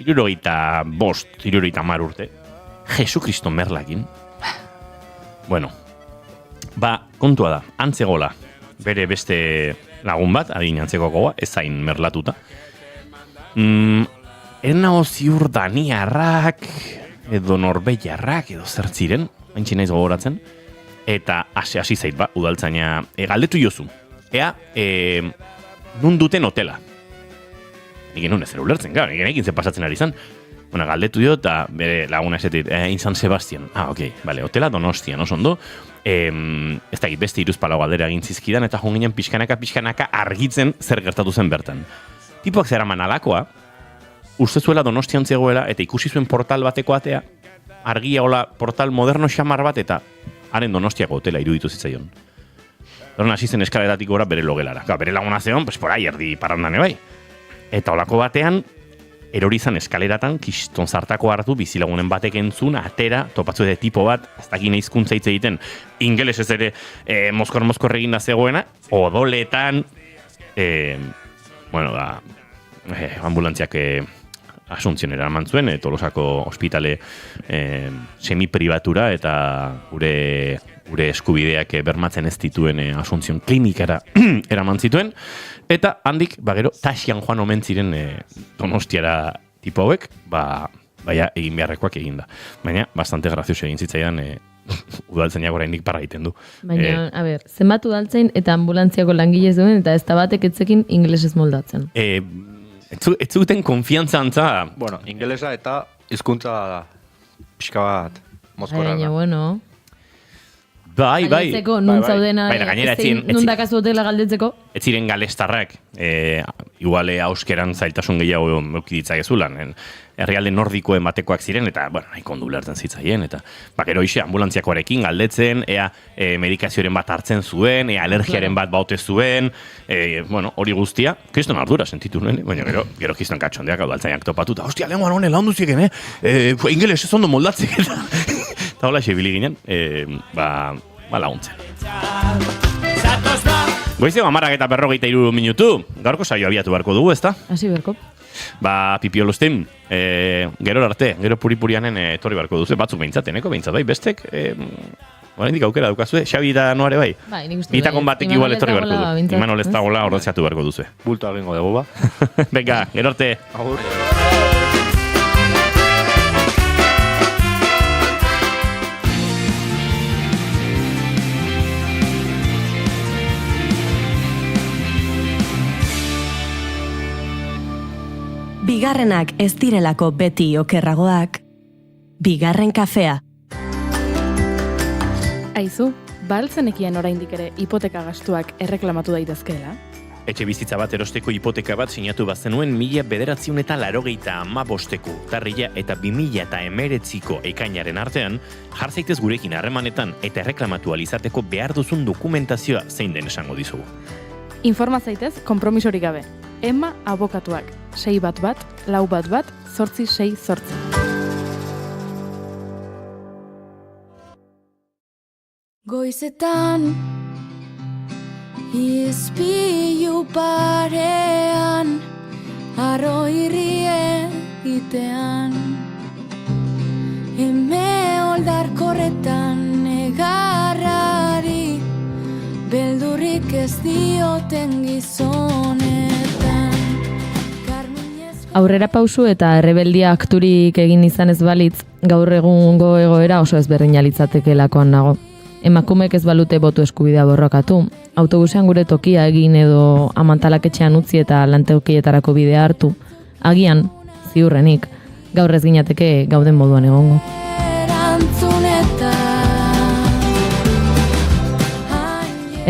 75, 70 urte. Jesukristo merlakin. Bueno, kontua da, antzegola. Bere beste lagun bat, adin antzekoakoa, ez zain merlatuta. Ernao ziur daniarrak, edo norbeiarrak, edo zertziren, haintzi naiz gogoratzen. Eta hasi zait ba, udaltzaina, galdetu jozu. Ea, nun duten hotela. Nik nun ez ulertzen, gara, nik ekin ze pasatzen ari zan. Bueno, galdetu dio, eta bere laguna esetit, San Sebastian. Vale, hotela Donostia, no sondo. Ez dakit beste iruzpalau galdera egin zizkidan, eta joan ginen pixkanaka argitzen zer gertatu zen bertan. Tipoak zeraman alakoa, uste zuela Donostian zegoela, eta ikusi zuen portal bateko atea, argia hola portal moderno xamar bat, eta haren Donostiako hotela iruditu zitzaion. Horren hasi zen eskaleratik gora bere logelara. Bere laguna zeon, pues por ahí erdi parrandane bai. Eta holako batean, erori zan eskaleratan, kiston zartako hartu, bizilagunen batek entzun, atera, topatzu de tipo bat, ez dakine hizkuntza hitz egiten, ingeles ez ere mozkor egin da zegoena, odoletan, ambulantziak Asuntzion eraman zuen, Tolosako ospitale semi-pribatura eta gure eskubideak bermatzen ez dituen Asuntzion klinikara eraman zituen. Eta handik, gero, Taxian joan omen ziren Donostiara tipo hauek, baina egin beharrekoak egin da. Baina, bastante grazioso egin zitzaidan udaltzainak oraindik parra egiten du. Baina, zenbat udaltzain eta ambulantziako langilez duen, eta ez da batek etzekin ingelesez moldatzen. Ez zuten konfiantza antza. Bueno, ingelesa eta hizkuntza pixka bat mozkorra. Baina, bueno. Bai. Galdetzeko, nun zaudena, Baina gainera nun dakazu hotela galdetzeko. Ez ziren galestarrak, iguale auskeran zailtasun gehiago eukiditzakezulan. Herrialde nordikoen batekoak ziren, eta, nahiko ondo ulertzen zitzaien, eta gero ixe ambulantziakoarekin galdetzen, ea medikazioaren bat hartzen zuen, ea alergiaren bat baute zuen, hori guztia, kriston ardura sentitu nuen, baina gero kriston katxondeak aldaltzainak topatuta, hostia, lenguan honen laundu zieken, ingeles ez ondo moldatzek, eta hola xebili ginen, laguntzen. Goizeko 10:43 minutu, gaurko saio abiatu beharko dugu, ezta? Hasi beharko. Pipiolostin, gero arte, gero puripurianen etorri beharko duzu, batzuk behintzateneko, bai, bestek, indik aukera daukazue, Xabi eta Noare bai. Bitakon batek igual etorri beharko du. Imanol ez dagoela ordezatu beharko duzu. Bulto agingo dugu, ba. Venga, gero arte. Agur. Bigarrenak ez direlako beti okerragoak, bigarren kafea. Aizu, baltzenekien oraindik ere hipoteka gastuak erreklamatu daitezkeela? Etxe bizitza bat erosteko hipoteka bat sinatu bazenuen 1985ko urtarrila eta 2019ko ekainaren artean, jar zaitez gurekin harremanetan eta erreklamatu alizateko behar duzun dokumentazioa zein den esango dizugu. Informa zaitez konpromisorik gabe. Emma abokatuak, 611-411-868. Goizetan izpilu parean arro irrie itean eme oldarkorretan negarrari beldurrik ez dioten gizonetan. Aurrera pausu eta errebeldia akturik egin izan ez balitz, gaur egungo egoera oso ezberdina litzatekeelakoan nago. Emakumeek ez balute botu eskubidea borrokatu, autobusean gure tokia egin edo amantalaketxean utzi eta lanteokietarako bidea hartu, agian, ziurrenik, gaur ez ginateke gauden moduan egongo.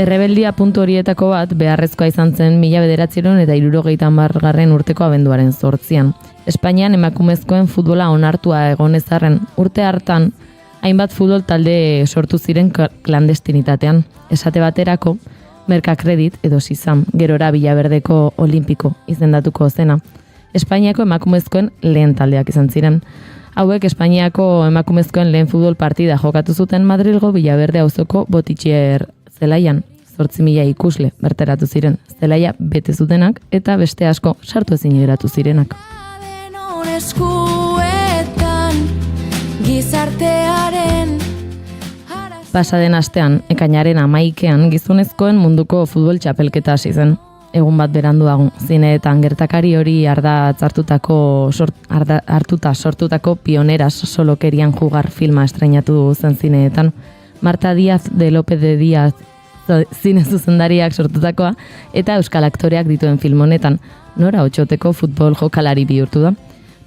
Errebeldia puntu horietako bat beharrezkoa izan zen 1970 urteko abenduaren 8. Espainian emakumezkoen futbola onartua egon ezarren urte hartan, hainbat futbol talde sortu ziren klandestinitatean. Esate baterako, Merkakredit edo Sisam, gerora Villaverdeko Olimpiko izendatuko zena. Espainiako emakumezkoen lehen taldeak izan ziren. Hauek Espainiako emakumezkoen lehen futbol partida jokatu zuten Madrilgo Villaverde auzoko Botitxier zelaian. 8.000 ikusle berteratu ziren, zelaia bete zutenak eta beste asko sartu ezin geratu zirenak. Pasaden astean, ekainaren 11ean gizonezkoen munduko futbol txapelketa hasi zen. Egun bat beranduago, zineetan gertakari hori hartuta sortutako Pioneras solokerian jugar filma estreinatu zen zineetan. Marta Díaz de López de Díaz zine zuzendariak sortutakoa eta euskal aktoreak dituen film honetan, nora otxoteko futbol jokalari bihurtu da.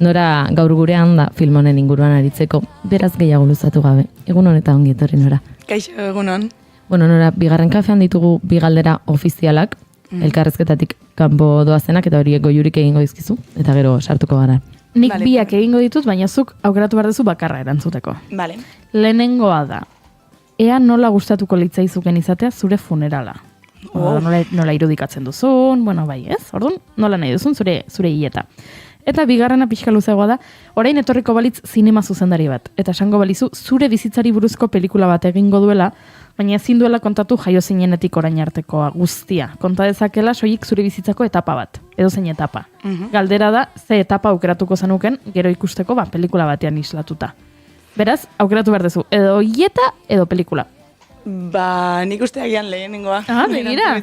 Nora gaur gurean da film honen inguruan aritzeko, beraz gehiago luzatu gabe. Egun honetan ongi etorri Nora. Kaixo, egunon. Bueno, Nora, bigarren kafean ditugu bi galdera ofizialak, elkarrezketatik kanpo doazenak eta horiek goiurik egingo dizkizu, eta gero sartuko gara. Nik biak egingo ditut, baina zuk aukeratu behar duzu bakarra erantzuteko. Vale. Lehenengoa da, ea nola gustatuko litzaizuken izatea zure funerala. Nola irudikatzen duzun, bai ez, orduan, nola nahi duzun zure hileta. Eta bigarrena pixka luzeagoa da, orain etorriko balitz zinema zuzendari bat. Eta esango balizu, zure bizitzari buruzko pelikula bat egingo duela, baina ezin duela kontatu jaio zinenetik orain artekoa guztia. Konta dezakela soilik zure bizitzako etapa bat, edo zein etapa. Galdera da, ze etapa aukeratuko zenuken, gero ikusteko pelikula batean islatuta. Beraz, aukeratu behar duzu, edo hileta, edo pelikula. Nik uste agian lehenengoa. Begira.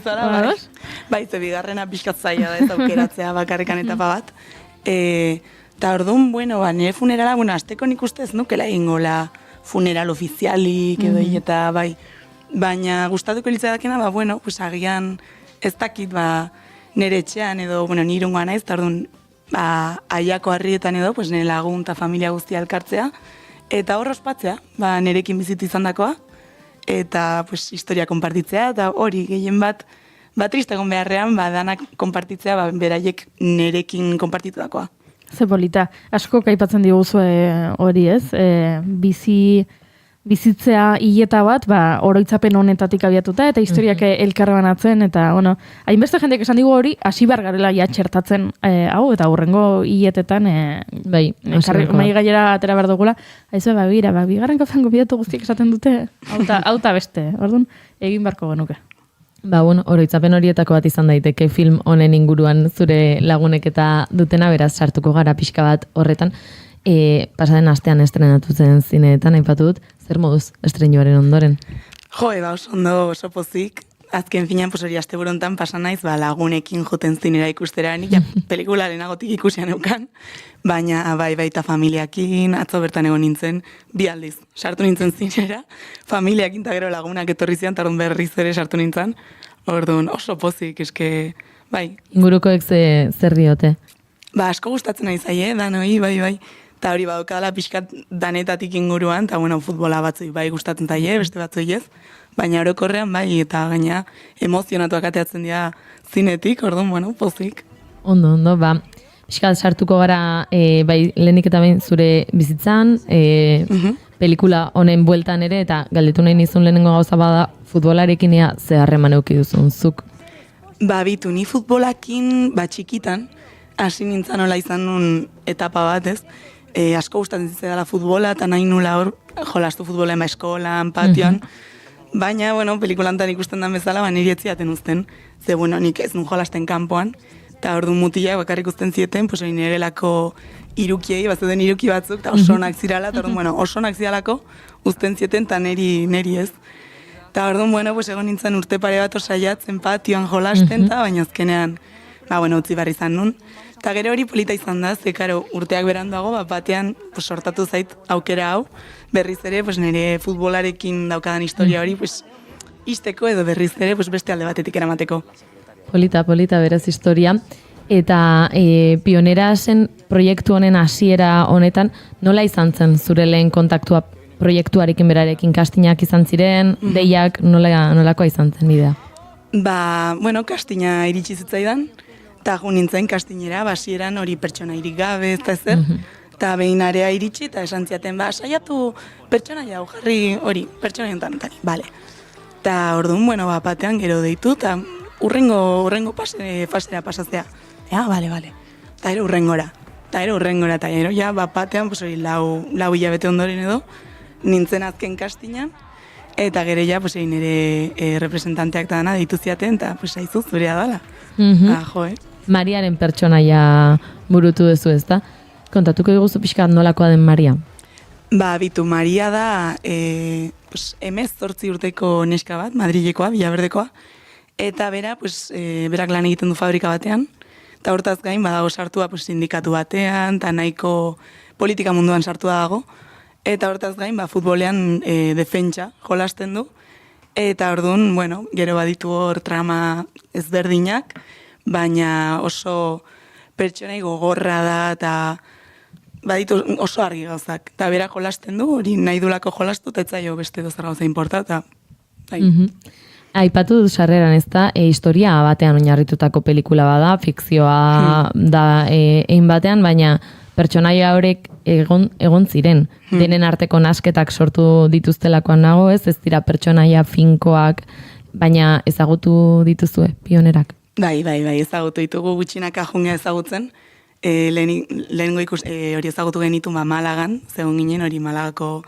Ze bigarrena pixkatzaia da ez aukeratzea bakarrikan etapa bat. Eta orduan, nire funerala, azteko nik uste ez nukela egingola funeral ofizialik edo hileta, bai. Baina gustatuko litzadakena, agian ez dakit, nire etxean edo, nire irungoa naiz, eta orduan, aiako harrietan edo, nire lagun eta familia guztia elkartzea, eta hor ospatzea, nirekin bizitu izan dakoa, eta pues, historia konpartitzea, eta hori gehien bat triste egon beharrean, danak konpartitzea, beraiek nerekin konpartitutakoa. Ze polita, asko kaipatzen diguzu hori ez, bizitzea hileta bat, oroitzapen honetatik abiatuta, eta historiak elkarbanatzen, eta, hainbeste jendeak esan digu hori, hasi bar garela ja txertatzen hau, eta hurrengo hiletetan, mai gailera atera behar dugula, haizu, bigarren kafean gopiatu guztiak esaten dute, hau ta beste, orduan, egin barko genuke. Oroitzapen horietako bat izan daiteke film honen inguruan zure lagunek eta dutena, beraz sartuko gara pixka bat horretan. Pasaden astean estrenatu zen zineetan, aipatu dut, zer moduz estreinuaren ondoren? Oso ondo, oso pozik. Azken finean, hori asteburu hontan pasa naiz, lagunekin joten zinera ikustera, nik pelikularen agotik ikusian eukan, baina baita familiakin, atzo bertan egon nintzen, 2 aldiz. Sartu nintzen zinera, familiakin eta gero lagunak etorri zian, eta berriz ere sartu nintzen, orduan oso pozik, eske, bai. Ingurukoek zer diote? Asko gustatzen nahi zaie, danoi, bai. Eta hori badukadala pixkat danetatik inguruan, eta futbola batzui bai gustatzen zaie, beste batzui ez. Baina orokorrean bai, eta gaina emozionatuak ateatzen dira zinetik, orduan, pozik. Ondo, pixkat sartuko gara, bai, lehenik eta behin zure bizitzan, pelikula honen bueltan ere, eta galdetu nahi nizun lehenengo gauza bada, futbolarekin ea ze harreman eduki duzun, zuk? Bitu, ni futbolakin, txikitan, hasi nintzen nola izan nun etapa bat, ez? Asko gustatzen zitzaidan futbola, eta nahi nula hor jolastu futbola eskolan, patioan, baina, pelikulantan ikusten den bezala, niri etziaten uzten, ze, nik ez nun jolasten kanpoan, eta orduan mutilak bakarrik uzten zieten, hori nirelako irukiei, bazuten iruki batzuk, eta oso onak zirala, eta orduan, oso onak ziralako uzten zieten, eta niri ez. Eta orduan, egon nintzen urte pare bat osaiatzen patioan jolasten, baina azkenean, utzi barri izan nun. Eta gero hori polita izan da, ze karo urteak beranduago, batean sortatu zait aukera hau, berriz ere nire futbolarekin daukadan historia hori izteko edo berriz ere beste alde batetik eramateko. Polita, beraz historia. Eta pionera zen proiektu honen hasiera honetan, nola izan zen zure lehen kontaktua proiektuarekin berarekin, kastinak izan ziren, deiak nolakoa izan zen bidea? Kastina iritsi zitzaidan, eta nintzen kastinera, basieran hori pertsona irik gabe, ez da ezer, eta behin area iritsi, eta esan ziaten, saiatu pertsona jau, jarri hori, pertsona jontan, bale. Eta orduan, batean gero deitu, eta urrengo fasera pasatzea. Bale. Eta ere urrengora, eta gero, batean, hori lau hilabete ondoren edo, nintzen azken kastinan, eta gero nire representanteak da dana deitu ziaten, eta haizu zurea dala. Mariaren pertsonaia burutu duzu, ezta? Kontatuko diguzu pixkat nolakoa den Maria? Bitu, Maria da 18 urteko neska bat, Madrilekoa, Villaverdekoa, eta berak lan egiten du fabrika batean, eta hortaz gain badago sartua sindikatu batean, eta nahiko politika munduan sartua dago, eta hortaz gain futbolean defentsa jolasten du, eta orduan, gero baditu hor trama ezberdinak, baina oso pertsonai gogorra da, eta baditu oso argi gauzak. Eta bera jolasten du, hori nahi dulako jolastu, eta etzaio beste dozer gauza inporta, eta Aipatu dut sarreran, ez da, historia batean oinarritutako pelikula bada, fikzioa da egin batean, baina pertsonaia horrek egon ziren. Denen arteko nasketak sortu dituztelakoan nago, ez dira pertsonaia finkoak, baina ezagutu dituzue, pionerak. Bai, ezagutu ditugu gutxinaka jungea ezagutzen. Lehenengo hori ezagutu genitu Malagan, zegoen ginen hori Malagako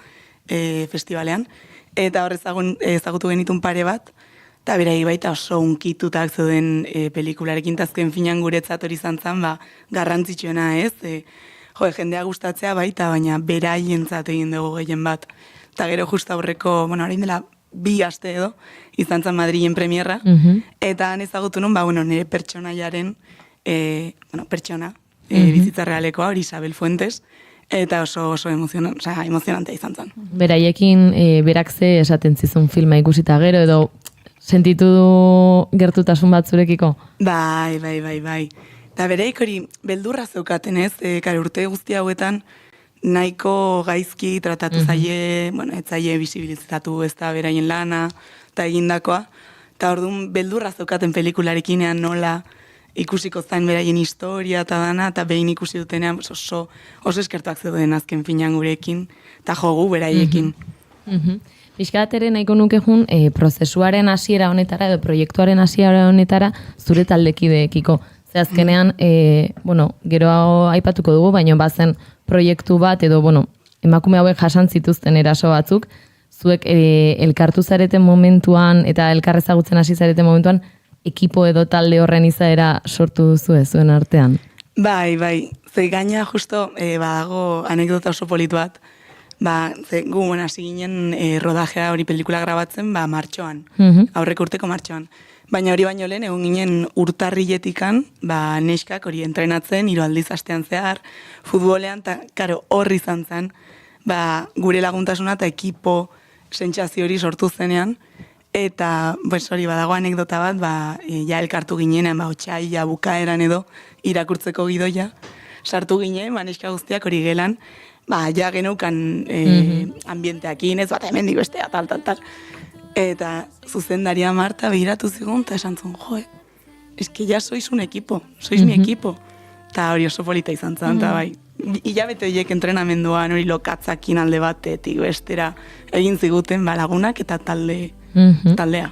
festivalean, eta hor ezagutu genitun pare bat, eta berai baita oso unkitutak zeuden pelikularekin, azken finan guretzat hori izan zen, garrantzitsuena ez, jendea gustatzea baita, baina beraientzat egin dugu gehien bat. Eta gero justa aurreko, orain dela 2 aste edo, izan zen Madrilen premierra, eta han ezagutu nun, nire pertsonaiaren, pertsona, bizitza realekoa, hori Isabel Fuentes, eta oso emozionantea izan zen. Beraiekin berak ze esaten zizun filma ikusita gero, edo sentitu du gertutasun bat zurekiko? Bai. Eta bereik hori beldurra zeukaten ez, urte guzti hauetan, nahiko gaizki tratatu zaie, bueno, ez zaie bisibilizatu ez da beraien lana, eta egindakoa, eta orduan beldurra zeukaten pelikularekinean nola ikusiko zain beraien historia eta dana, eta behin ikusi dutenean oso eskertuak zeuden azken finan gurekin, eta jogu beraiekin. Piskat ere nahiko nuke jun, prozesuaren hasiera honetara edo proiektuaren hasiera honetara zure taldekideekiko. Ze azkenean, gero aipatuko dugu, baina bazen proiektu bat edo, emakume hauek jasan zituzten eraso batzuk, zuek elkartu zareten momentuan eta elkarrezagutzen hasi zareten momentuan, ekipo edo talde horren izaera sortu duzu zuen artean? Bai. Ze gaina justo badago anekdota oso politu bat. Ze gu hasi ginen rodajea hori pelikula grabatzen martxoan, aurreko urteko martxoan. Baina hori baino lehen egon ginen urtarriletikan, neskak hori entrenatzen, 3 aldiz astean zehar, futbolean, eta karo horri izan zen, gure laguntasuna eta ekipo sentsazio hori sortu zenean, eta hori badago anekdota bat, ja elkartu ginenean, otxaila bukaeran edo, irakurtzeko gidoia, sartu ginen, neska guztiak hori gelan, ja geneukan ambienteakin, ez bat hemen bestea, tal. Eta zuzendaria Marta behiratu zigun, eta esan zuen, eske ya sois un equipo, sois mi equipo. Eta hori oso polita izan zen, eta bai, hilabete horiek entrenamenduan hori lokatzakin alde batetik bestera egin ziguten lagunak eta taldea.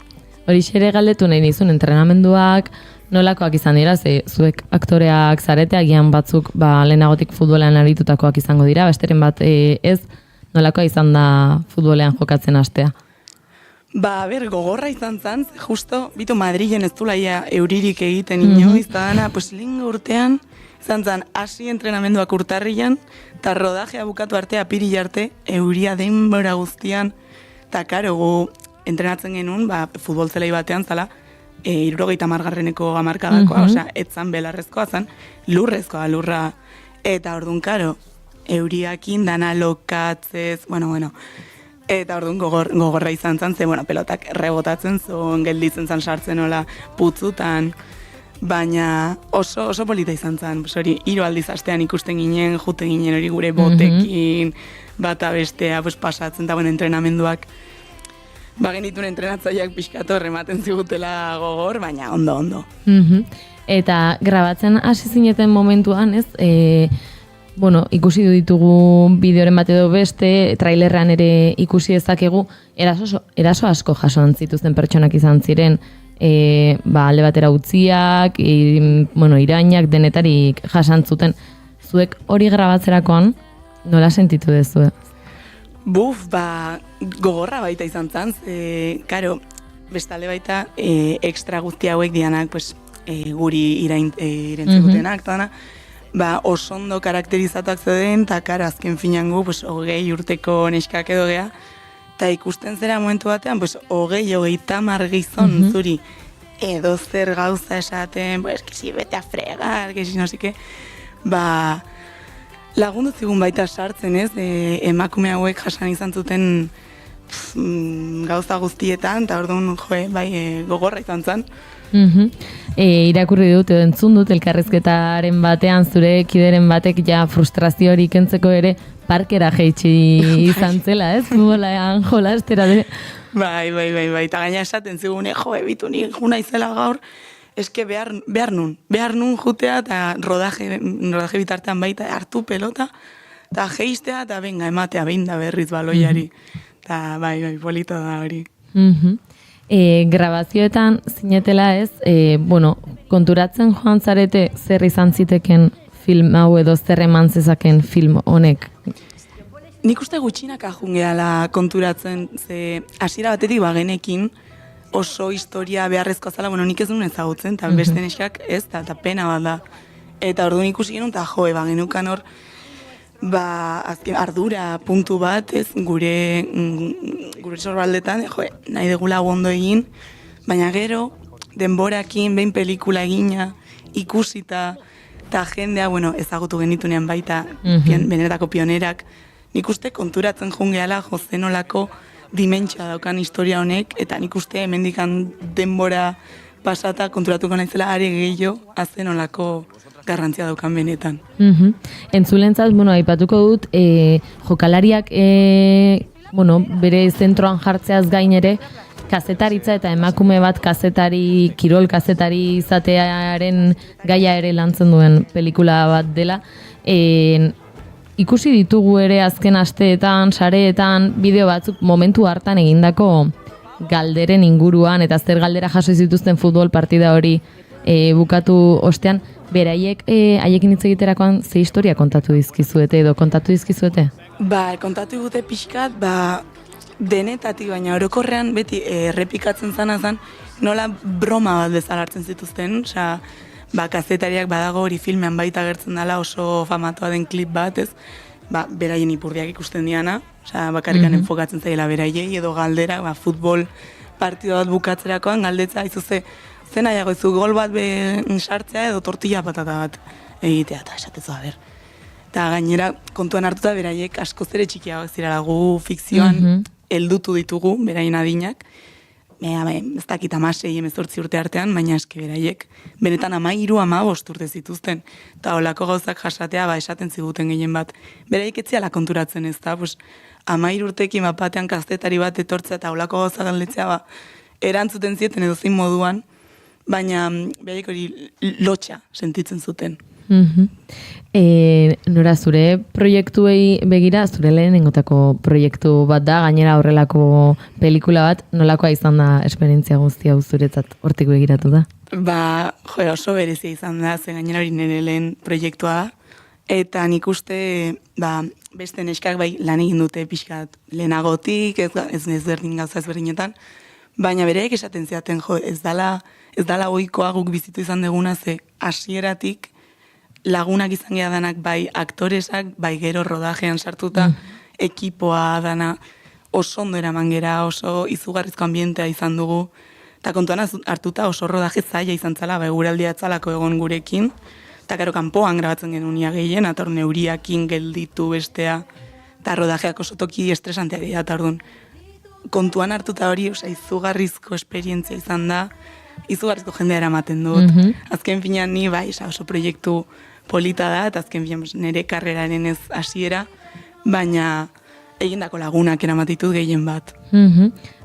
Hori xere galdetu nahi nizun, entrenamenduak nolakoak izan dira, ze zuek aktoreak zarete, agian batzuk lehenagotik futbolean aritutakoak izango dira, besteren bat ez, nolakoa izan da futbolean jokatzen hastea? Gogorra izan zen, justo, bitu Madrilen ez dulaia euririk egiten inoiz, eta dana, lingo urtean, izan zen, hasi entrenamenduak urtarrian, eta rodajea bukatu arte, apiril arte, euria denbora guztian, eta karo, gu entrenatzen genuen, futbol zelai batean zala, 70 hamarkadakoa, osea, etzan belarrezkoa zen, lurrezkoa lurra, eta orduan, karo, euriakin dana lokatzez, bueno, eta orduan gogorra izan zen, ze, pelotak rebotatzen zuen, gelditzen zen sartzen nola putzutan, baina oso polita izan zen, hori 3 aldiz astean ikusten ginen, jute ginen hori gure botekin, bata bestea pasatzen, eta entrenamenduak, genituen entrenatzaileak pixkatu ematen zigutela gogor, baina ondo. Eta grabatzen hasi zineten momentuan, ez, ikusi ditugu bideoren bat edo beste, trailerrean ere ikusi dezakegu, eraso asko jasoan zituzten pertsonak izan ziren, alde batera utziak, irainak denetarik jasantzuten. Zuek hori grabatzerakoan, nola sentitu dezu? Gogorra baita izan zen, karo, bestalde baita, ekstra guzti hauek dianak, guri irentzigutenak, eta dana, oso ondo karakterizatuak zeuden, eta karo, azken finan gu, 20 urteko neskak edo geha, eta ikusten zera momentu batean, 20 gizon zuri, edo zer gauza esaten, eskisi bete a fregar, eskisi no sike, lagundu zigun baita sartzen, ez, emakume hauek jasan izan zuten gauza guztietan, eta orduan, gogorra izan zen. Irakurri dut edo entzun dut elkarrizketaren batean zure kideren batek ja frustrazio hori kentzeko ere parkera jeitsi izan zela, ez? Futbolean jolastera de. Bai, eta gaina esaten zigune, bitu nik juna izela gaur, eske behar nun jutea eta rodaje bitartean baita hartu pelota, eta geistea eta benga ematea behin da berriz baloiari. Eta bai, polita da hori. Grabazioetan zinetela ez, konturatzen joan zarete zer izan ziteken film hau edo zer eman zezaken film honek? Nik uste gutxinaka jungeala konturatzen, ze hasiera batetik bagenekin oso historia beharrezkoa zala, nik ez duen ezagutzen, eta beste neskak ez, eta pena bat da. Eta orduan ikusi genuen, eta bagenukan hor, azken ardura puntu bat, ez, gure sorbaldetan, nahi degula ondo egin, baina gero, denborakin, behin pelikula egina, ikusita, eta jendea, ezagutu genitunean baita, benetako pionerak, nik uste konturatzen jungeala jozenolako dimentsioa daukan historia honek, eta nik uste hemendikan denbora pasata konturatuko naizela are gehiago azen olako garrantzia daukan benetan. Entzulentzat, aipatuko dut, jokalariak bere zentroan jartzeaz gain ere, kazetaritza eta emakume bat kirol kazetari izatearen gaia ere lantzen duen pelikula bat dela. Ikusi ditugu ere azken asteetan, sareetan, bideo batzuk momentu hartan egindako galderen inguruan, eta zer galdera jaso zituzten futbol partida hori bukatu ostean, beraiek haiekin hitz egiterakoan ze historia kontatu dizkizuete edo kontatu dizkizuete? Kontatu digute pixkat, denetatik, baina orokorrean beti errepikatzen zan, nola broma bat bezala hartzen zituzten, kazetariak badago hori filmean baita gertzen dela oso famatua den klip bat, ez? Beraien ipurdiak ikusten diana, bakarrikan enfokatzen zaila beraiei, edo galdera, futbol partida bat bukatzerakoan, galdetza, izuze, zen nahiago izu gol bat sartzea edo tortilla patata bat egitea, eta esatezu, Eta gainera, kontuan hartuta beraiek askoz ere txikiago zirela gu fikzioan heldutu ditugu, beraien adinak, ez dakit 16-18 urte artean, baina eske beraiek, benetan 13-15 urte zituzten, eta olako gauzak jasatea esaten ziguten gehien bat. Beraiek etziala konturatzen ez da, 13 urtekin batean kazetari bat etortzea eta olako gauzak galdetzea erantzuten zieten edo zein moduan, baina beraiek hori lotxa sentitzen zuten. Nora, zure proiektuei begira, zure lehenengotako proiektu bat da, gainera horrelako pelikula bat, nolakoa izan da esperientzia guztia zuretzat hortik begiratu da? Oso berezia izan da, zen gainera hori nire lehen proiektua da, eta nik uste beste neskak lan egin dute pixkat lehenagotik, ez berdin gauza ezberdinetan, baina bereek esaten ziaten, ez dala ohikoa guk bizitu izan deguna, ze hasieratik lagunak izan geha danak, bai aktoresak, bai gero rodajean sartuta, ekipoa dana oso ondo eraman gera, oso izugarrizko ambientea izan dugu, eta kontuan hartuta oso rodaje zaila izan zala, guraldia atzalako egon gurekin, eta karo kanpoan grabatzen genunia gehien, eta hor neuriakin gelditu bestea, eta rodajeak oso toki estresantea dira, eta orduan kontuan hartuta hori izugarrizko esperientzia izan da, izugarrizko jendea eramaten dut. Azken finean ni oso proiektu polita da, eta azken finean nire karreraren ez hasiera, baina egindako lagunak eramatitut gehien bat.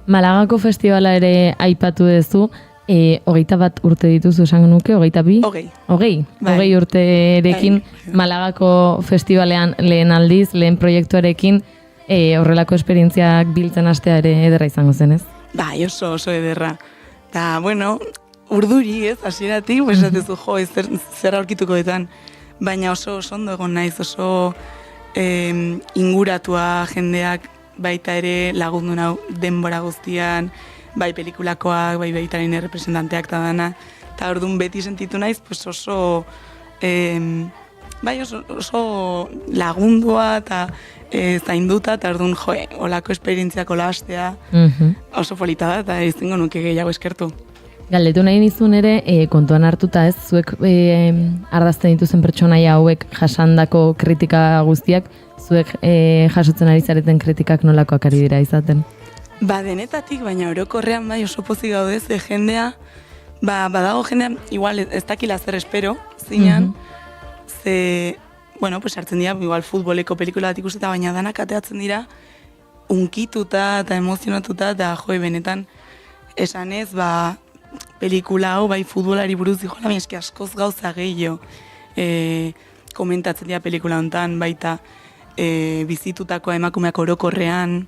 Malagako festivala ere aipatu duzu, 21 urte dituzu esango nuke, 22? 20 urterekin Malagako festivalean lehen aldiz, lehen proiektuarekin, horrelako esperientziak biltzen hastea ere ederra izango zen, ez? Oso ederra. Eta, urduri, ez, hasieratik, esatezu, zer aurkituko detan, baina oso ondo egon naiz, oso inguratua jendeak baita ere lagundu nau denbora guztian, bai pelikulakoak, bai baitaren errepresentanteak eta dana, eta orduan beti sentitu naiz, oso oso lagundua eta zainduta, eta orduan, olako esperientziak olastea, oso polita da, eta ez zingo nuke gehiago eskertu. Galdetu nahi nizun ere, kontuan hartuta ez, zuek ardazten dituzen pertsonaia hauek jasandako kritika guztiak, zuek jasotzen ari zareten kritikak nolakoak ari dira izaten? Denetatik, baina orokorrean oso pozik gaudez, jendea, badago jendea, igual ez dakila zer espero, zinean, hartzen dira, igual futboleko pelikula bat ikuseta, baina danak ateatzen dira, unkituta eta emozionatuta, eta benetan, esanez, pelikula hau, futbolari buruz dijo, eski askoz gauza gehiago komentatzen dira pelikula hontan, baita bizitutako emakumeak orokorrean,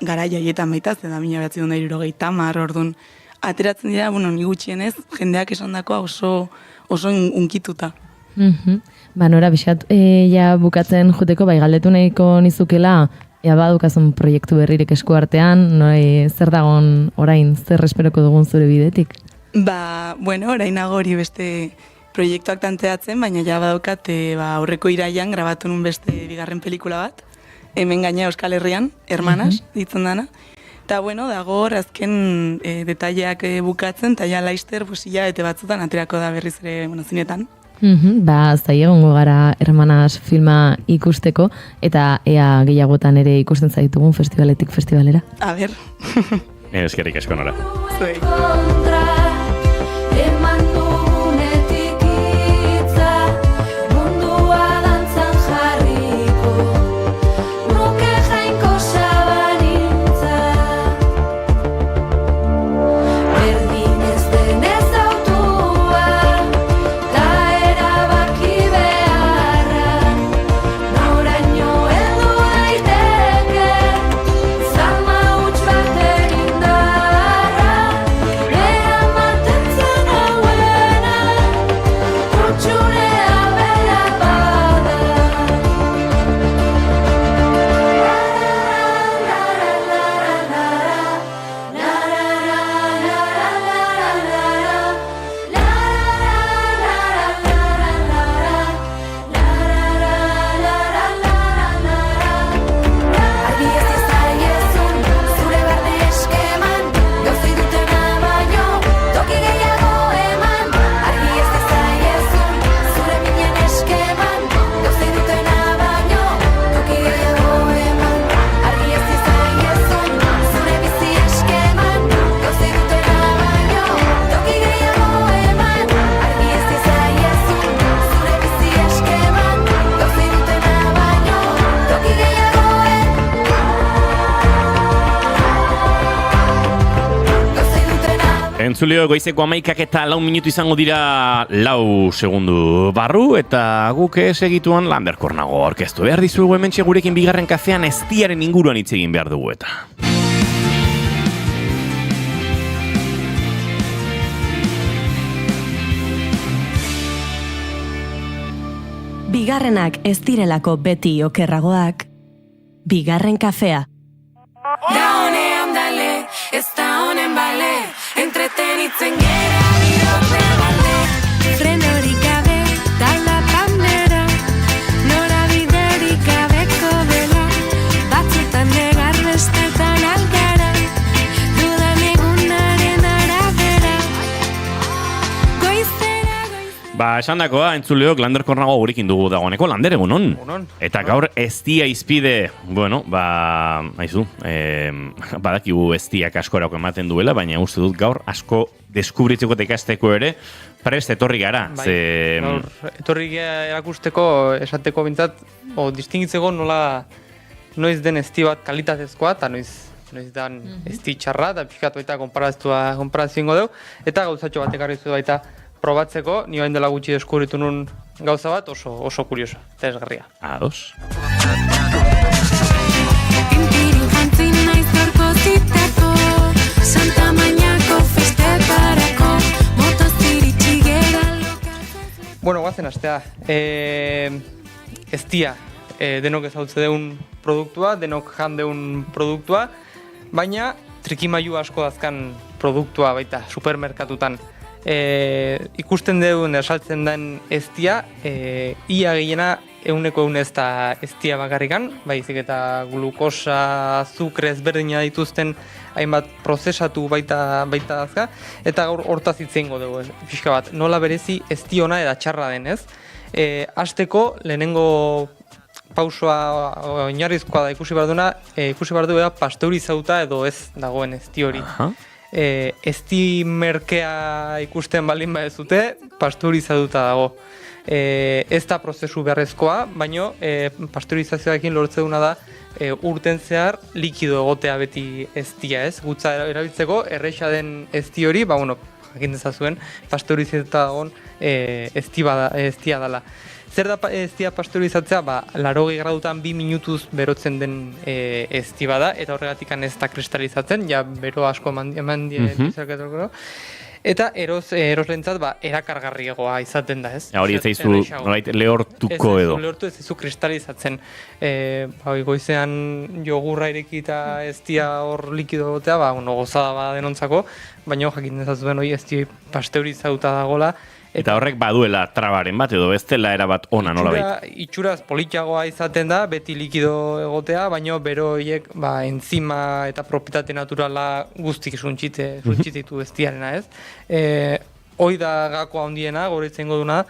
gara jaietan baita, zeda 1970, orduan, ateratzen dira, ni gutxienez, jendeak esandakoa oso unkituta. Nora, bisat, bukatzen juteko, galdetu nahiko nizukela, ea badukazun proiektu berrirek esku artean, zer dagon orain, zer esperoko dugun zure bidetik? Orain hori beste proiektuak tanteatzen, baina ja badukat aurreko iraian grabatu nun beste bigarren pelikula bat, hemen gaina Euskal Herrian, Hermanas, ditzen dana. Eta dago azken detaileak bukatzen, eta ja laister, hilabete batzutan aterako da berriz ere zinetan. Zai egongo gara Hermanas filma ikusteko, eta ea gehiagotan ere ikusten zaitugun festivaletik festivalera. A ber. Eskerrik asko, Nora. Zuei. Entzuleo, goizeko 11:04 izango dira 4 segundu barru, eta guk segituan Landerkornago orkestu behar dizugu hementxe gurekin bigarren kafean eztiaren inguruan hitz egin behar dugu eta. Bigarrenak ez direlako beti okerragoak, bigarren kafea. Da honean dale, ez da honen bale, entretenitzen gera biro prebale. Frenorik gabe, talda pandera, nora biderik gabeko dela, batzutan negar bestetan algara, dudan egunaren arabera. Ba, esan dakoa, entzuleok, Landerkornago gurekin dugu dagoeneko, Lander, egunon. Eta gaur eztia izpide, bueno, ba, haizu, badakigu eztiak askorako ematen duela, baina uste dut gaur asko deskubritzeko eta ikasteko ere, prest etorri gara. Gaur, etorri gara erakusteko, esateko bintzat, distingitzeko nola noiz den ezti bat kalitatezkoa, eta noiz dan ezti txarra, eta pixkat baita konparazioa dugu, eta gauzatxo batek argizu baita probatzeko, ni bain dela gutxi deskubritu nun gauza bat oso kurioso, eta esgarria. Ados. Pinpirin jantzin naiz dorko zitako, Santa Mañako festetarako, motoziritsi gera Bueno, guazen astea. Eztia, denok ezautze deun produktua, denok jan deun produktua, baina trikimailu asko dazkan produktua baita, supermerkatutan. Ikusten dugun esaltzen den eztia, ia gehiena euneko ez da eztia bakarrikan, baizik eta glukosa, azukre ezberdina dituzten hainbat prozesatu baita dazka, eta gaur hortaz itzeingo dugu, pixka bat, nola berezi ezti ona eta txarra denez. Hasteko lehenengo pausoa oinarrizkoa da ikusi behar duela pasteurizauta edo ez dagoen ezti hori. Ezti merkea ikusten baldin badezute, pasteurizatuta dago. Ez da prozesu beharrezkoa, baina pasteurizazioarekin lortze duna da urten zehar likido egotea beti eztia, ez? Gutza erabiltzeko, erresa den ezti hori, jakin dezazuen, pasteurizatuta dagoen eztia dela. Zer da eztia pasteurizatzea? 80 gradutan 2 minutuz berotzen den ezti bada, eta horregatik ez da kristalizatzen, ja bero asko eman dizaketako. Eta eroslentzat erakargarriagoa izaten da, ez? Hori ez zaizu lehortuko edo. Ez lehortu, ez zaizu kristalizatzen. Goizean jogurra ireki eta eztia hor likido egotea, gozada bada denontzako, baina jakin dezazuen hori ezti pasteurizatuta dagoela. Eta horrek baduela trabaren bat edo bestela erabat ona nola baita. Itxuraz politxagoa izaten da, beti likido egotea, baina bero horiek enzima eta propietate naturala guztik suntsitu eztiarena, ez? Hoi da gakoa handiena, goretzen goduna,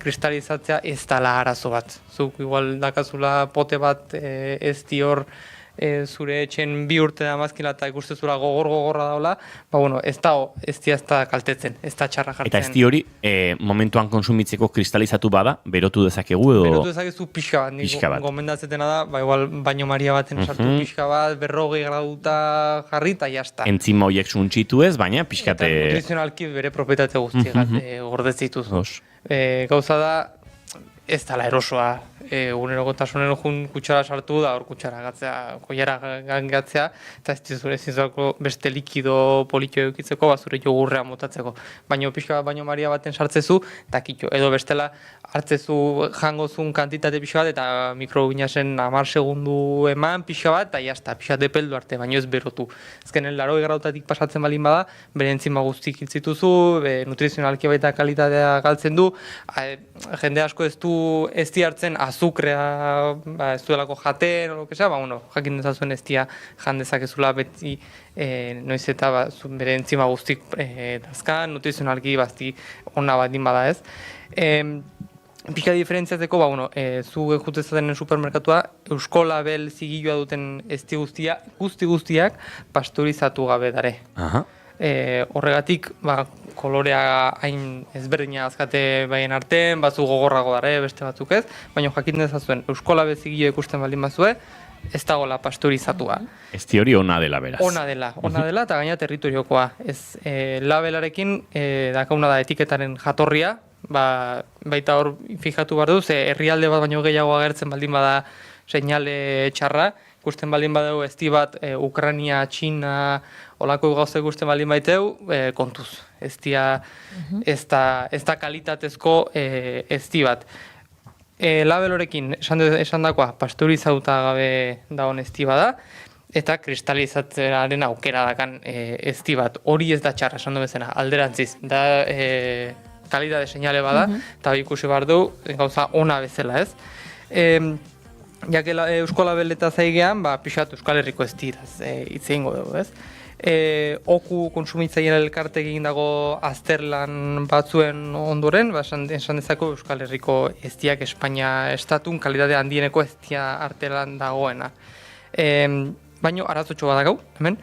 kristalizatzea ez dala arazo bat. Zuk igual dakazula pote bat ezti hor zure etxen 2 urte da mazkila eta ikustezura gogorra daula, ez da kaltetzen, ez da txarra jartzen. Eta ezti hori, momentuan konsumitzeko kristalizatu bada, berotu dezakegu edo? Berotu dezakezu pixka bat, gomendatzetena da, igual baino maria baten sartu pixka bat, 40 graduta jarri eta jazta. Entzima horiek suntsitu ez, baina pixkate... Eta nutrizionalki bere propietate guztiak gordetzituz. Gauza da, ez dala erosoa, egunerokotasunen kutsara sartu da, hor kutsara gatzea, koiara gatzea, eta ez dizulako beste likido politxo eukitzeko, zure jogurrea motatzeko. Baina pixka bat baino maria baten sartzezu, eta kitxo, edo bestela hartzezu jangozun kantitate pixka bat, eta mikrobinasen 10 segundu eman pixka bat, eta jazta, pixka depeldu arte, baino ez berotu. Ezkenen 80 grautatik pasatzen balin bada, bere entzima guztik hiltzituzu, nutrizionalki baita kalitatea galtzen du, jende asko ez di hartzen azukrea, ez duelako jaten, jakin dezazuen eztia jan dezakezula beti noiz eta bere entzima guztik dazkan, nutrizionalki bazti ona bat din bada ez. Pixka diferentziatzeko, zu jutezaten supermerkatua, Eusko Label zigilua duten ezti guztiak pasteurizatu gabe dare. Horregatik, kolorea hain ezberdina azkate baien artean, batzu gogorrago dare, beste batzuk ez, baina jakin dezazuen Eusko Label zigilua ikusten baldin bazue, ez dagoela pasteurizatua. Ezti hori ona dela beraz. Ona dela, eta gaina territoriokoa. Ez, labelarekin dakauna da etiketaren jatorria, baita hor fijatu behar du, ze herrialde bat baino gehiago agertzen baldin bada seinale txarra, ikusten baldin badeu ezti bat Ukrania, Txina, olako gauza ikusten baldin baiteu, kontuz. Ez da kalitatezko ezti bat. Labelorekin esan dakoa pasteurizatuta gabe dagoen ezti bada, eta kristalizatzearen aukera dakan ezti bat. Hori ez da txarra, esan du bezena, alderantziz. Da kalitate seinale bada, eta ikusi behar du gauza ona bezala, ez? Jake Eusko Labeleta zaigean, pixat Euskal Herriko eztiraz hitz egingo dugu, ez? Oku konsumitzaileen elkarte egin dago azterlan batzuen ondoren, esan dezako Euskal Herriko eztiak Espainia estatun kalitate handieneko eztia artelan dagoena. Baina arazotxo bat dakau, hemen,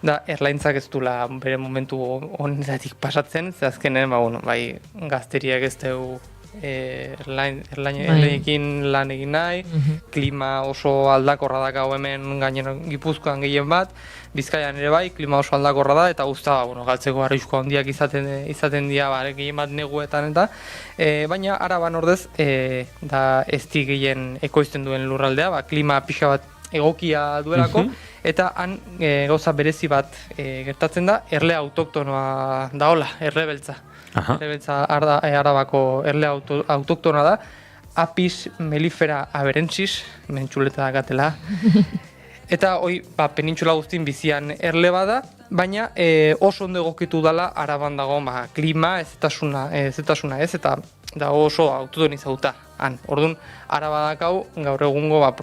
da erlaintzak ez dula bere momentu honetatik pasatzen, ze azkenen, bai, gazteriak ez dugu erlainekin lan egin nahi, klima oso aldakorra da gau hemen gainera Gipuzkoan gehien bat, Bizkaian ere bai, klima oso aldakorra da, eta guzta, galtzeko arrisku handiak izaten dira gehien bat neguetan eta, baina Araban ordez, da ezti gehien ekoizten duen lurraldea, klima pixa bat egokia duelako, eta han gauza berezi bat gertatzen da, erle autoktonoa daola, erle beltza. Erle beltza Arabako erle autoktona da, Apis mellifera aberensis, mentxuleta dakatela. Eta hoi, penintxula guztin bizian erle bada, baina oso ondo egokitu dela Araban dago klima ezetasuna ez, eta da oso autotonizauta. Orduan, Araba dakau, gaur egungo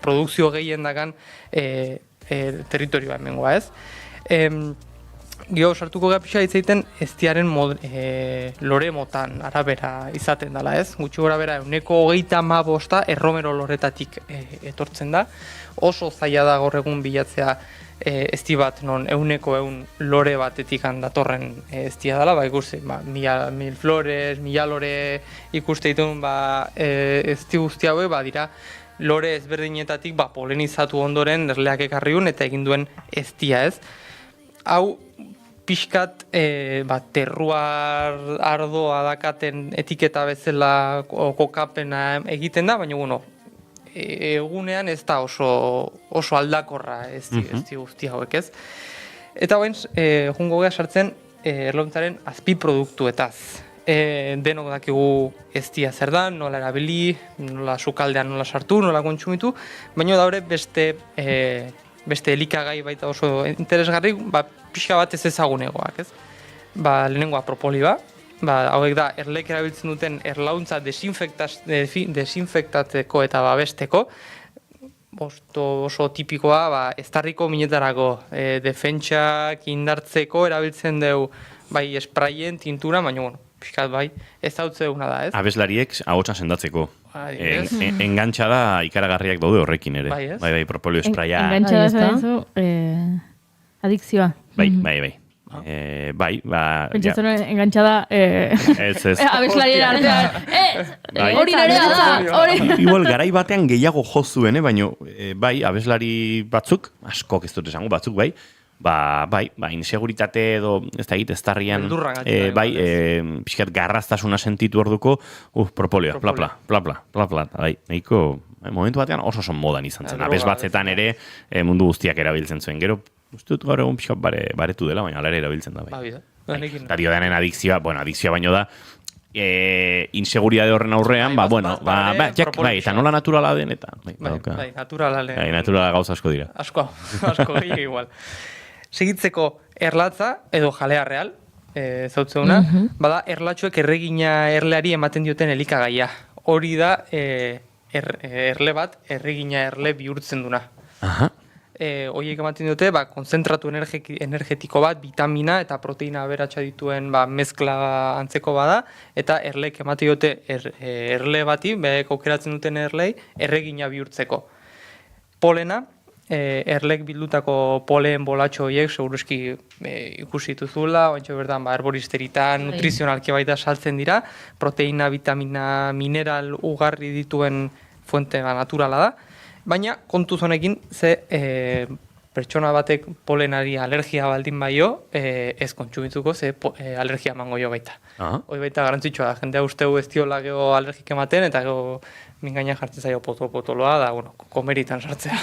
produkzio gehien dakan territorioa hemengoa ez. Gio sartuko gapixa hitzaiten eztiaren lore motan arabera izaten dela ez. Gutxi gora bera 135 erromero loretatik etortzen da. Oso zaila da gaur egun bilatzea ezti bat non 100 lore batetik datorren eztia dela, ikusi, 1000 flores, 1000 lore ikuste ditun ezti guzti hauek dira lore ezberdinetatik polenizatu ondoren erleak ekarriun eta egin duen eztia ez. Hau pixkat terruar ardoa dakaten etiketa bezala kokapena egiten da, baina egunean ez da oso aldakorra ezti guzti hauek ez. Eta hoen, jungo geha sartzen erlontzaren azpiproduktuetaz. Denok dakigu eztia zer da, nola erabili, nola sukaldean nola sartu, nola kontsumitu, baina daure beste elikagai baita oso interesgarri, pixka bat ez ezagunegoak, ez? Lehenengoa propoliba, hauek da, erlek erabiltzen duten erlauntza desinfektatzeko eta babesteko, oso tipikoa, eztarriko minetarako, defentsak indartzeko erabiltzen dugu, espraien, tintura, baina, pixkat ez dautze duguna da, ez? Abeslariek ahotsa sendatzeko. Engantxa da ikaragarriak daude horrekin ere. Bai, propolio espraia. Engantxa da adikzioa. Bai. Pentsatzen engantxa da abeslariera artean. Hori nerea da. Igual garai batean gehiago jozuen, baina bai, abeslari batzuk, askok ez dut esango batzuk, inseguritate edo ez da egit, eztarrian pixkat garraztasuna sentitu orduko propolioa, pla, nahiko momentu batean oso modan izan zen, abes batzetan ere mundu guztiak erabiltzen zuen, gero uste dut gaur egun pixkat baretu dela, baina alare erabiltzen da eta diodanen adikzioa baino da inseguritate horren aurrean, eta nola naturala den eta naturala gauza asko dira asko gehiago igual. Segitzeko erlatza edo jalea real, zautzeuna, bada erlatxuek erregina erleari ematen dioten elikagaia. Hori da erle bat erregina erle bihurtzen duna. Horiek ematen dute, konzentratu energetiko bat, vitamina eta proteina aberatsa dituen mezkla antzeko bada, eta erlek ematen dute erle bati, aukeratzen duten erlei, erregina bihurtzeko. Polena, erlek bildutako polen bolatxo horiek seguruski ikusi dituzula, ointxo bertan herboristerietan nutrizionalki baita saltzen dira, proteina, vitamina, mineral ugarri dituen fuente naturala da, Baina kontuz honekin ze pertsona batek polenari alergia baldin baio, ez kontsumitzuko ze alergia emango jo baita. Hoi baita garantzitsua da, jendea usteu ez diola geho alergik ematen, eta geho mingaina jartzen zaio potoloa, da, komeritan sartzea.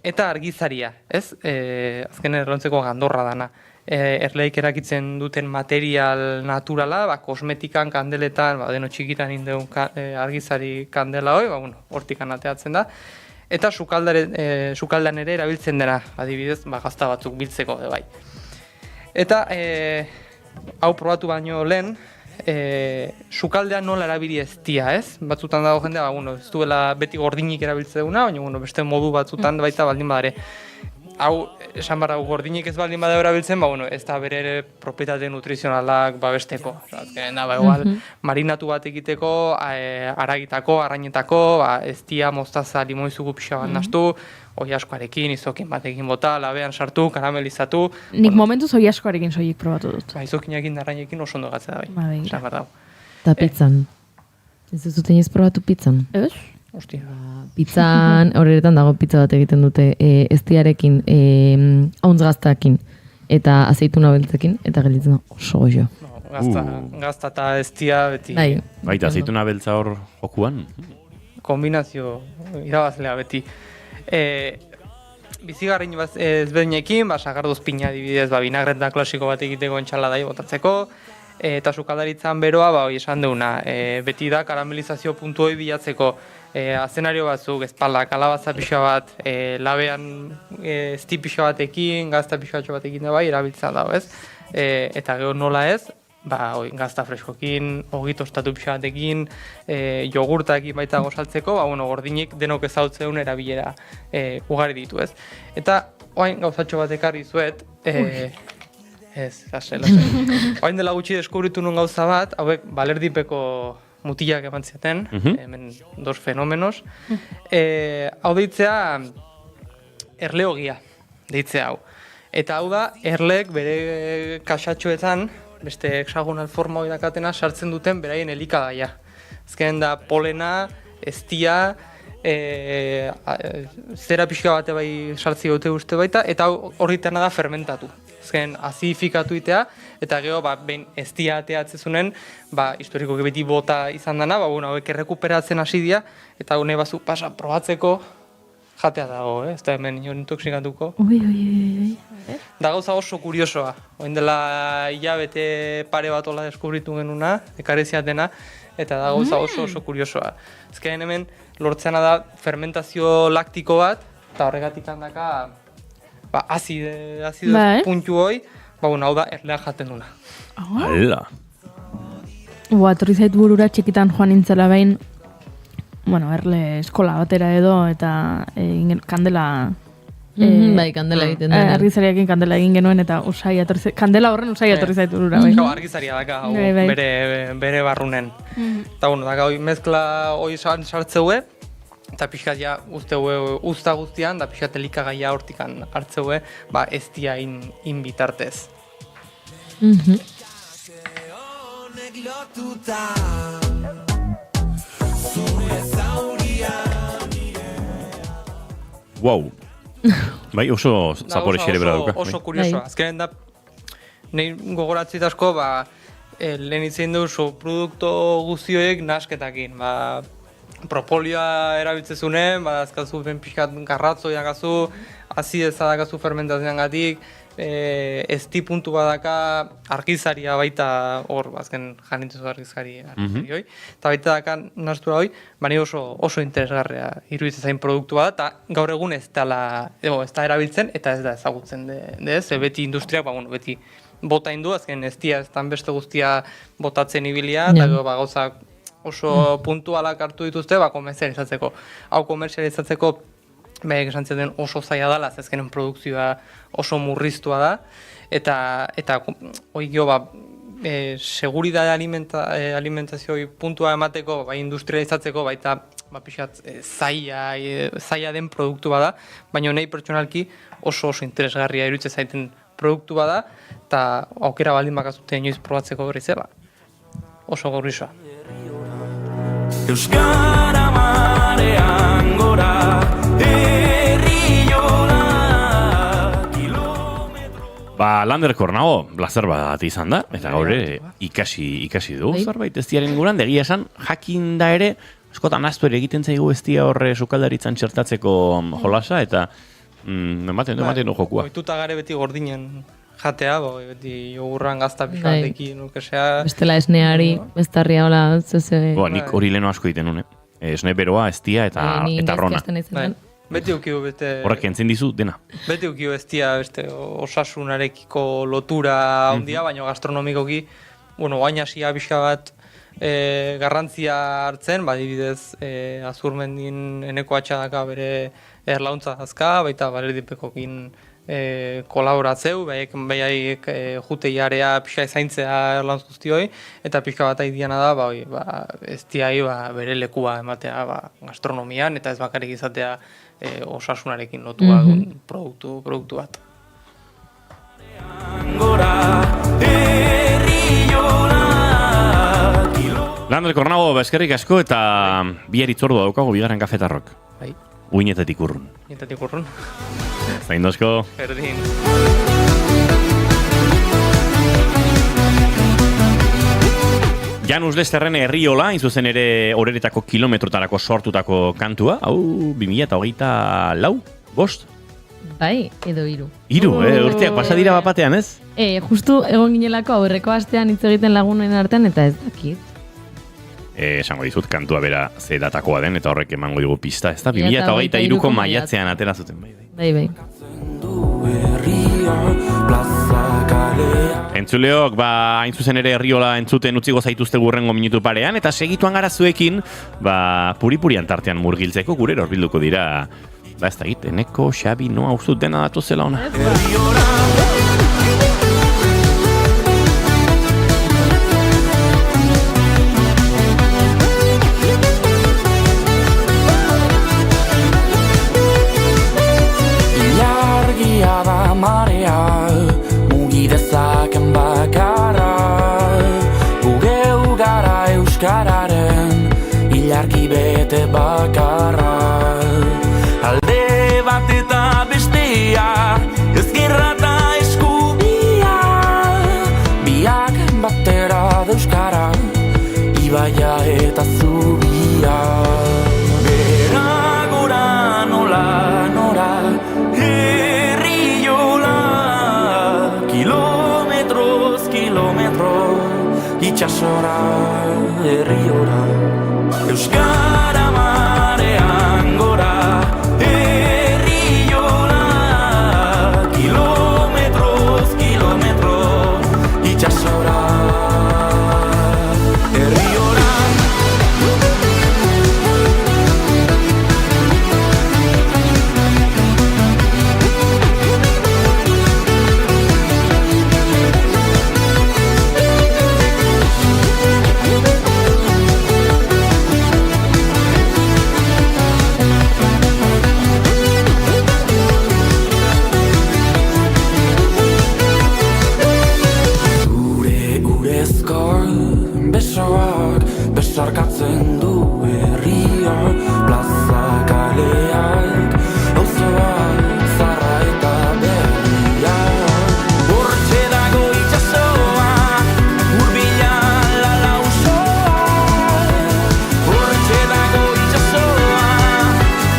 Eta argizaria, ez? Azken errontzeko gandorra dana. Erleik erakitzen duten material naturala, kosmetikan, kandeletan, deno txikitan indeun argizari kandela hoi, hortikan ateatzen da. Eta sukaldean ere erabiltzen dena, adibidez, gazta batzuk biltzeko, bai. Eta hau probatu baino lehen, sukaldean nola erabili eztia, ez? Batzutan dago jendea, ez duela beti gordinik erabiltze duguna, baina beste modu batzutan baita baldin badare. Hau, esan barra, gordinik ez baldin bada erabiltzen, ez da bere propietate nutrizionalak babesteko. Azkenean da, igual, marinatu bat egiteko, aragitako, arrainetako, eztia, mostaza, limoizugu pixa bat nastu, oi askoarekin, izokin batekin bota, labean sartu, karamelizatu. Nik momentuz oi askoarekin soilik probatu dut. Izokinakin da arrainekin oso ondo gatzea da bai. Esan barra. Eta pizzan. Ez duzuten ez probatu pizzan? Ez? Ostia. Pizzan, horretan dago pizza bat egiten dute eztiarekin, hauntz gaztakin, eta azeituna beltzekin, eta gelditzen da oso goxo. Gazta eta eztia beti. Baita, azeituna beltza hor jokuan? Kombinazio irabazlea beti. Bizigarrin ezberdinekin, sagardoz pina adibidez, vinagretan klasiko bat egiteko entxaladai botatzeko, eta sukaldaritzan beroa, esan deuna, beti da karamelizazio puntu hori bilatzeko, azenario batzuk, ezpala, kalabaza pixo bat, labean ezti pixo batekin, gazta pixo batekin da erabiltzen dago, ez? Eta gero nola ez, gazta freskokin, ogi tostatu pixo batekin, jogurtakin baita gozaltzeko, gordinik denok ezautzeun erabilera ugari ditu, ez? Eta oain gauzatxo bat ekarri zuet, ez, lasai. Oain dela gutxi deskubritu nun gauza bat, hauek balerdipeko mutilak eman ziaten, hemen dos fenomenos. Hau deitzea erleogia, deitzea hau. Eta hau da, erleek bere kaxatxoetan, beste hexagonal forma hori dakatena, sartzen duten beraien elikagaia. Azken da polena, eztia, zera pixka bate bai sartzi gote uste baita, eta horritana da fermentatu. Azken azidifikatu itea, eta gero behin eztia ateatzezunen, historiko beti bota izan dana, hauek errekuperatzen hasi dira, eta hone bazu pasa probatzeko jatea dago, ez da hemen ino intoksikatuko. Da gauza oso kuriosoa, oin dela hilabete pare bat ola deskubritu genuna, ekarreziatena, eta da gauza oso kuriosoa. Azken hemen lortzena da fermentazio laktiko bat, eta horregatik handaka azido puntu hoi, hau da erlea jaten duna. Hala! Etorri zait burura txikitan joan nintzela behin, erle eskola batera edo, eta kandela... kandela egiten dena. Argizariakin kandela egin genuen, eta kandela horren usai etorri zait burura. Argizaria daka, bere barrunen. Eta daka, mezkla hoi sartzeue, eta pixkat ja usta guztian, da pixkat elikagaia hortikan hartzeue, eztia inbitartez. Wow! Bai, oso zapore xerebra duka. Oso kuriosoa. Azkenen da, nahi gogoratzit asko, lehen itzen duzu produkto guztioek nasketakin. Propolioa erabiltzezunen, azkazu ben pixkat garratzo jagazu, azideza dakazu fermentazioan gatik, ezti puntu badaka argizaria baita hor, azken janintzu argizari hoi, eta baita daka nastura hoi, bani oso interesgarria iruditzen zain produktu bat, eta gaur egun ez da erabiltzen eta ez da ezagutzen dez, beti industriak, beti bota indu, azken eztia ez beste guztia botatzen ibilia, eta gauzak oso puntualak hartu dituzte, komerzializatzeko. Hau komerzializatzeko, behar esan den oso zaila dela, azkenen produkzioa oso murriztua da, eta hoi gio, seguridade alimentazioi puntua emateko, industrializatzeko, baita pixat zaila den produktu bada, baina nahi pertsonalki oso interesgarria iruditzen zaiten produktu bada, eta aukera baldin bakazute inoiz probatzeko berri zeba. Oso gorrizoa. Euskara marean gora, Lander Kornago, blazer bat izan da, eta gaur ikasi du. Zerbait ez diaren inguran, egia esan, jakin da ere, askotan ahaztu ere egiten zaigu ez dia horre sukaldaritzan txertatzeko jolasa, eta ematen du jokua. Oituta gare beti gordinen jatea, beti jogurran gazta pixatekin, nukesea. Bestela esneari, bestarria hola, zeze. Nik hori leheno asko egiten nune. Esne beroa, ez dia eta rona. Beti ukiu beste... Horrek entzen dizu, dena. Beti ukiu ez dia beste osasunarekiko lotura handia, baina gastronomikoki, baina hasia pixka bat garrantzia hartzen, adibidez Azurmendin eneko atxadaka bere erlauntza azka, baita Balerdipekokin kolaboratzeu, behaiek juteiarea pixka ezaintzea erlauntz guztioi, eta pixka bat haidiana da, ez diai bere lekua ematea gastronomian, eta ez bakarrik izatea osasunarekin lotua produktu bat. Lander Kornago, eskerrik asko eta bihar itzordua daukago bigarren kafetarrok. Bai. Uinetetik urrun. Uinetetik urrun. Zaindozko. Berdin. Janus Lesterren Herriola, inzuzen ere horeretako kilometrotarako sortutako kantua. Hau, 2024, 5? Bai, edo 3. 3, urteak pasa dira bapatean, ez? Justu egon ginelako aurreko astean hitz egiten lagunen artean, eta ez dakit. Esango dizut, kantua bera ze datakoa den, eta horrek emango dugu pista, ez da? 2023ko maiatzean atera zuten, bai. Entzuleok, hain zuzen ere Herriola entzuten utziko zaituzte gurrengo minutu parean, eta segituan gara zuekin, puri-purian tartean murgiltzeko gure horbilduko dira, ez da egite, Eneko, Xabi, Noa, uztut dena datu zela ona. Ilargia da marea, mugidezaken bakarra, gugeu gara euskararen, ilargi bete bakarra. Alde bat eta bestea, ezkerra eta eskubia, biak batera da euskara, ibaia eta zubia. Bera gora nola, nora, Herriola, kilometro, itxasora, Herriola, euskara marean gora, Herriola, kilometro, itxasora, Herriola. Besoak besarkatzen du herria, plaza kaleak, auzoak, zarra eta berria. Hortxe dago itxasoa, hurbila lalauzoa. Hortxe dago itxasoa,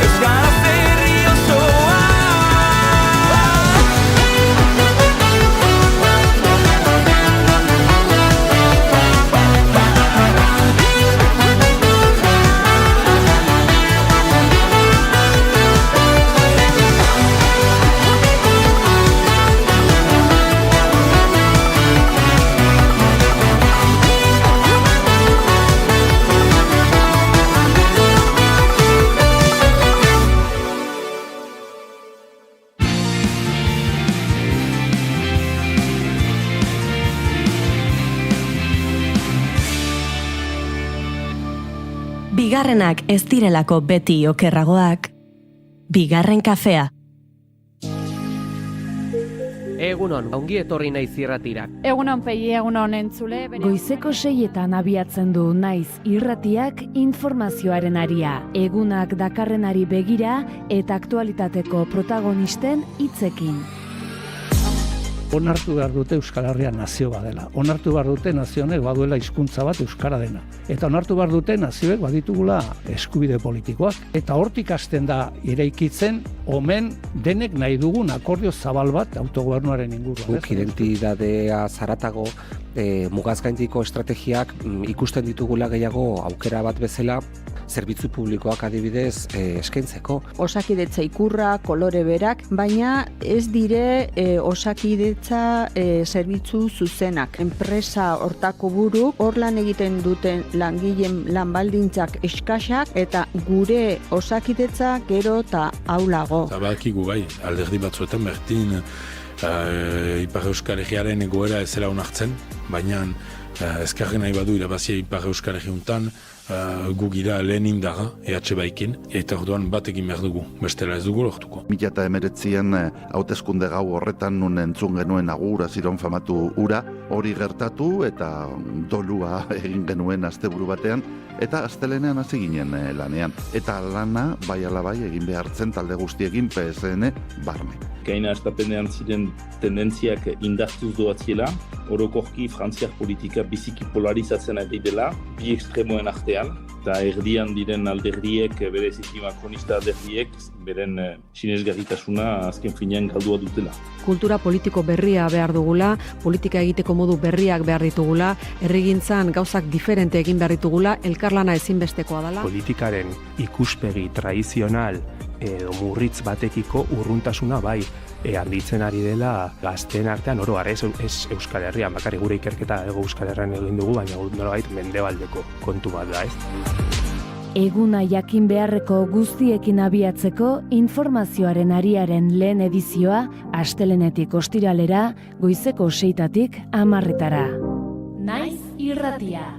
euskaraz herri osoa. Bigarrenak ez direlako beti okerragoak, bigarren kafea. Egunon, ongi etorri naiz irratirak. Egunon pegi, egunon entzule. Goizeko 6etan abiatzen du naiz irratiak informazioaren aria. Egunak dakarrenari begira eta aktualitateko protagonisten hitzekin. Onartu behar dute Euskal Herria nazio badela. Onartu behar dute nazio honek baduela hizkuntza bat euskara dena. Eta onartu behar dute nazioek baditugula eskubide politikoak. Eta hortik hasten da eraikitzen omen denek nahi dugun akordio zabal bat autogobernuaren inguruan. Guk identitatea zaratago mugazgaindiko estrategiak ikusten ditugula gehiago aukera bat bezala zerbitzu publikoak adibidez eskaintzeko. Osakidetza ikurra, kolore berak, baina ez dire osakidetza zerbitzu zuzenak. Enpresa hortako buru, hor lan egiten duten langileen lanbaldintzak eskasak eta gure osakidetza gero eta aulago. Zabalkigu bai, alderdi batzuetan berdin Ipar Euskal Herriaren egoera ez zela onartzen, baina ezkarri nahi badu irabazia Ipar Euskal Herriuntan gu gira lehen indaga, EH Baikin, eta orduan bat egin behar dugu, bestela ez dugu lortuko. 2019an hauteskunde gau horretan nun entzun genuen agur aziron famatu ura, hori gertatu eta dolua egin genuen asteburu batean, eta astelenean hasi ginen lanean. Eta lana bai ala bai egin behartzen talde guztiekin PSN barne. Gaina estapenean ziren tendentziak indartuz doatziela, orokorki frantziar politika biziki polarizatzen ari dela, bi ekstremoen artean, eta erdian diren alderdiek, bereziki makronista alderdiek, beren sinesgarritasuna azken finean galdua dutela. Kultura politiko berria behar dugula, politika egiteko modu berriak behar ditugula, herrigintzan gauzak diferente egin behar ditugula, elkarlana ezinbestekoa dela. Politikaren ikuspegi tradizional edo murritz batekiko urruntasuna bai handitzen ari dela gazteen artean oro har ez Euskal Herrian, bakarrik gure ikerketa Euskal Herrian egin dugu, baina nolabait mendebaldeko kontu bat da, ez? Eguna jakin beharreko guztiekin abiatzeko informazioaren ariaren lehen edizioa astelenetik ostiralera goizeko 6tatik 10:00. Naiz irratia.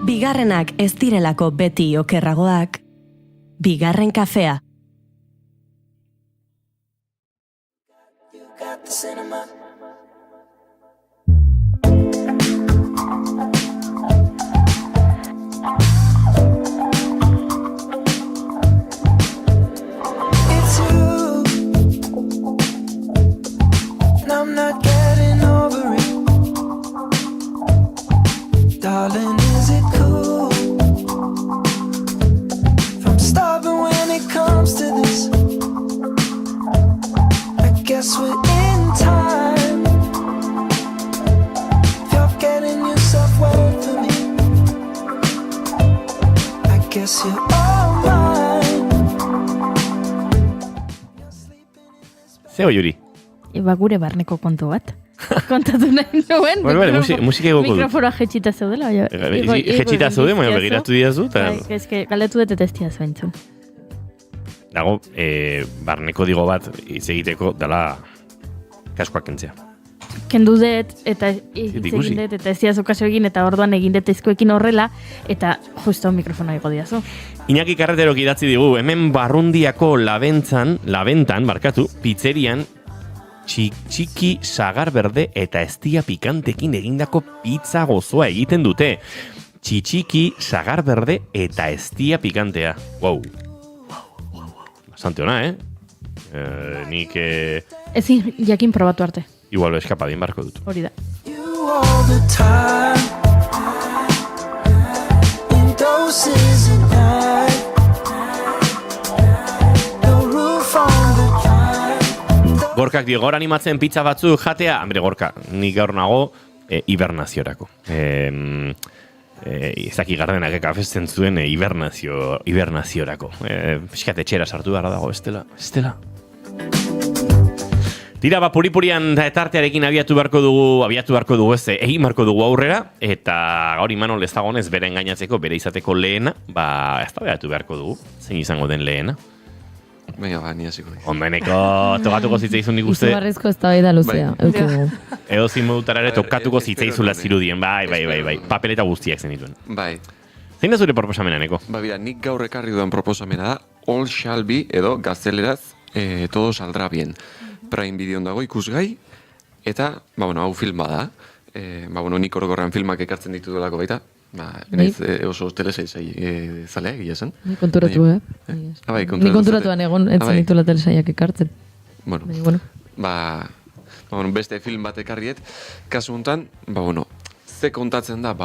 Bigarrenak ez direlako beti okerragoak, bigarren kafea. It's you, and I'm not getting over it. Darling, is it cool if I'm stubborn when it comes to this? I guess we're in time. If you're getting yourself well for me, I guess you're all mine. Zeo, Yuri? Gure barneko kontu bat. Kontatu nahi nuen. Bueno, musika egoko dut. Mikrofora jetxita zaudela. Jetxita zaude, baina begiratu diazu. Eske, galdetu dut eta ez diazu entzun. Dago, barneko digo bat hitz egiteko dela kaskoak kentzea. Kendu dut, eta egin dut, eta ez diazu kaso egin, eta orduan egin dut ezkoekin horrela, eta justo mikrofona ego diazu. Iñaki Carreterok idatzi digu, hemen Barrundiako labentan, pizzerian, txiki sagar berde eta eztia pikantekin egindako pizza gozoa egiten dute. Txiki sagar berde eta eztia pikantea. Wow. Bastante ona, Nik... Ezin jakin probatu arte. Igual eskapadin barko dut. Hori da. You all the time, in doses and night, no roof on the drive. Gorkak dio, gaur animatzen pizza batzu jatea, hambre Gorka, nik gaur nago hibernaziorako. Ezaki gardenak ekafesten zuen hibernaziorako. Piskat etxera sartu behar dago, estela. Tira, puripurian etartearekin abiatu beharko dugu ez, egin beharko dugu aurrera, eta gaur Imanol ez dagoenez bere engainatzeko, bere izateko lehena, ez da beharko dugu, zein izango den lehena. Baina, ni hasiko. Ondaineko tokatuko zitzaizun nik uste. Izugarrizko eztabaida luzea. Edo zin modutara ere tokatuko zitzaizula zirudien, bai. Papeleta guztiak zen dituen. Bai. Zein da zure proposamena, Neko? Bira, nik gaur ekarri dudan proposamena da All Shall Be, edo gazteleraz, todo saldrá bien. Prime Videon dago ikusgai, eta, hau filma da. Nik orokorrean filmak ekartzen ditu delako baita. Naiz oso telesaizai zalea, egia esan. Ni konturatu, Ni konturatuan egon entzen ditula telesaiak ekartzen. Beste film bat ekarriet. Kasu honetan, ze kontatzen da,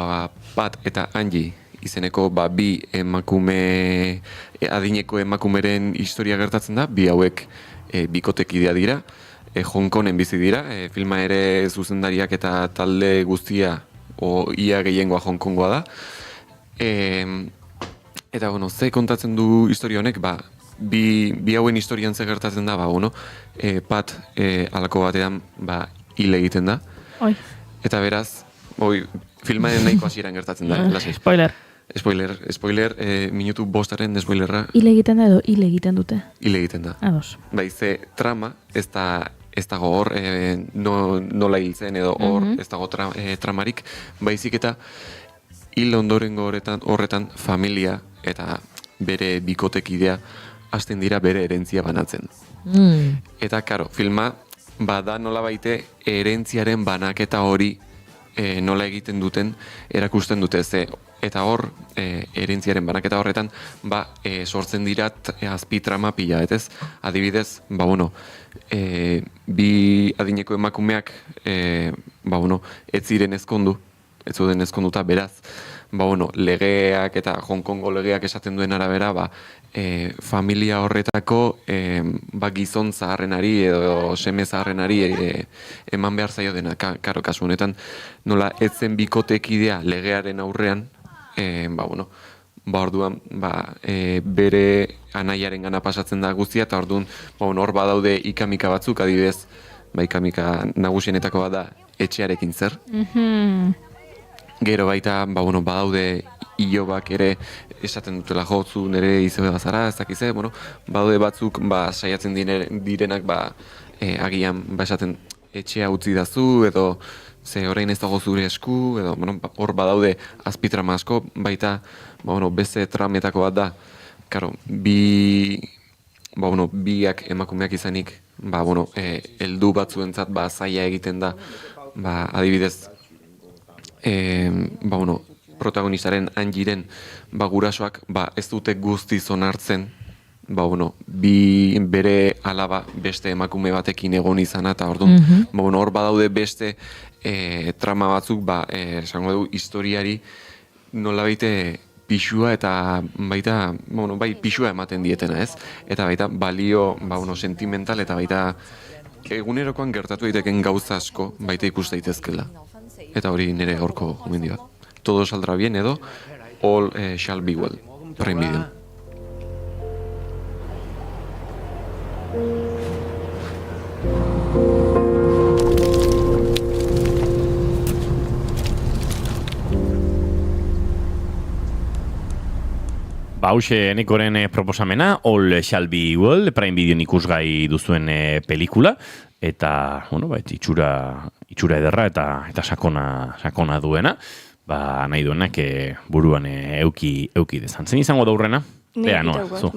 Pat eta Angie izeneko bi emakume, adineko emakumeren historia gertatzen da, bi hauek bikotekidea dira, Hong Kongen bizi dira, filma ere zuzendariak eta talde guztia ia gehiengoa Hong Kongoa da. Eta, ze kontatzen du historia honek, bi hauen historian ze gertatzen da, Pat alako batean hil egiten da. Eta beraz, filmaren nahiko hasieran gertatzen da. Spoiler, minutu 5 spoilerra. Hil egiten da edo hil egiten dute? Hil egiten da. Ados. Ze trama, ez dago hor, nola hiltzen edo hor, ez dago tramarik, baizik eta hil ondorengo horretan familia eta bere bikotekidea hasten dira bere herentzia banatzen. Eta, karo, filma bada nola baite herentziaren banaketa hori nola egiten duten erakusten dute ze. Eta hor, herentziaren banaketa horretan, sortzen dira azpitrama pila, ez? Adibidez, bi adineko emakumeak, ez ziren ezkondu, ez zuden ezkonduta, beraz, legeak eta Hong Kongo legeak esaten duen arabera, familia horretako gizon zaharrenari edo seme zaharrenari eman behar zaio dena, karo, kasu honetan, nola ez zen bikotekidea legearen aurrean, orduan, bere anaiaren gana pasatzen da guztia, eta orduan, hor badaude ikamika batzuk, adibidez, ikamika nagusienetako bat da etxearekin zer. Gero baita, badaude ilobak ere esaten dutela jotzu nire izebe bazara, ez dakize, badaude batzuk, saiatzen direnak, agian, esaten etxea utzi dazu, edo ze orain ez dago zure esku, edo hor badaude azpitrama asko, baita beste trametako bat da, karo, biak emakumeak izanik, heldu batzuentzat zaila egiten da, adibidez, protagonistaren Angiren gurasoak ez dute guztiz onartzen, bere alaba beste emakume batekin egon izana, eta orduan, hor badaude beste trama batzuk, esango du, historiari nola baite pixua eta baita, pixua ematen dietena, ez? Eta baita balio, sentimental eta baita egunerokoan gertatu daiteken gauza asko baita ikus daitezkela. Eta hori nire gaurko gomendio bat. Todo saldrá bien edo All Shall Be Well, Prime Video. Hauxe Nekoren proposamena, All Shall Be Well, Prime Videon ikusgai duzuen pelikula, eta, itxura ederra eta sakona duena, nahi duenak buruan euki dezan. Zen izango da hurrena? Bea, noa, zu.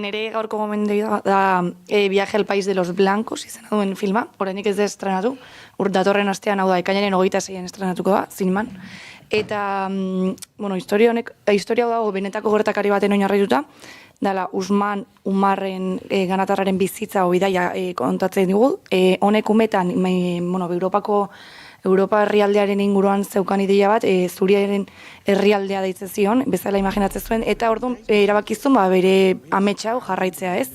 Nere gaurko gomendio da Viaje al País de los Blancos izan duen filma, oraindik ez da estrenatu, datorren astean, hau da, ekainaren 26an estrenatuko da, zineman. Eta, historia hau dago benetako gertakari baten oinarrituta, dala Usman Umarren ganatarraren bizitza bidaia kontatzen digu. Honek umetan, Europa herrialdearen inguruan zeukan ideia bat, Zuriaren herrialdea deitzen zion, bezala imaginatzen zuen, eta orduan erabakizun bere ametsa jarraitzea ez.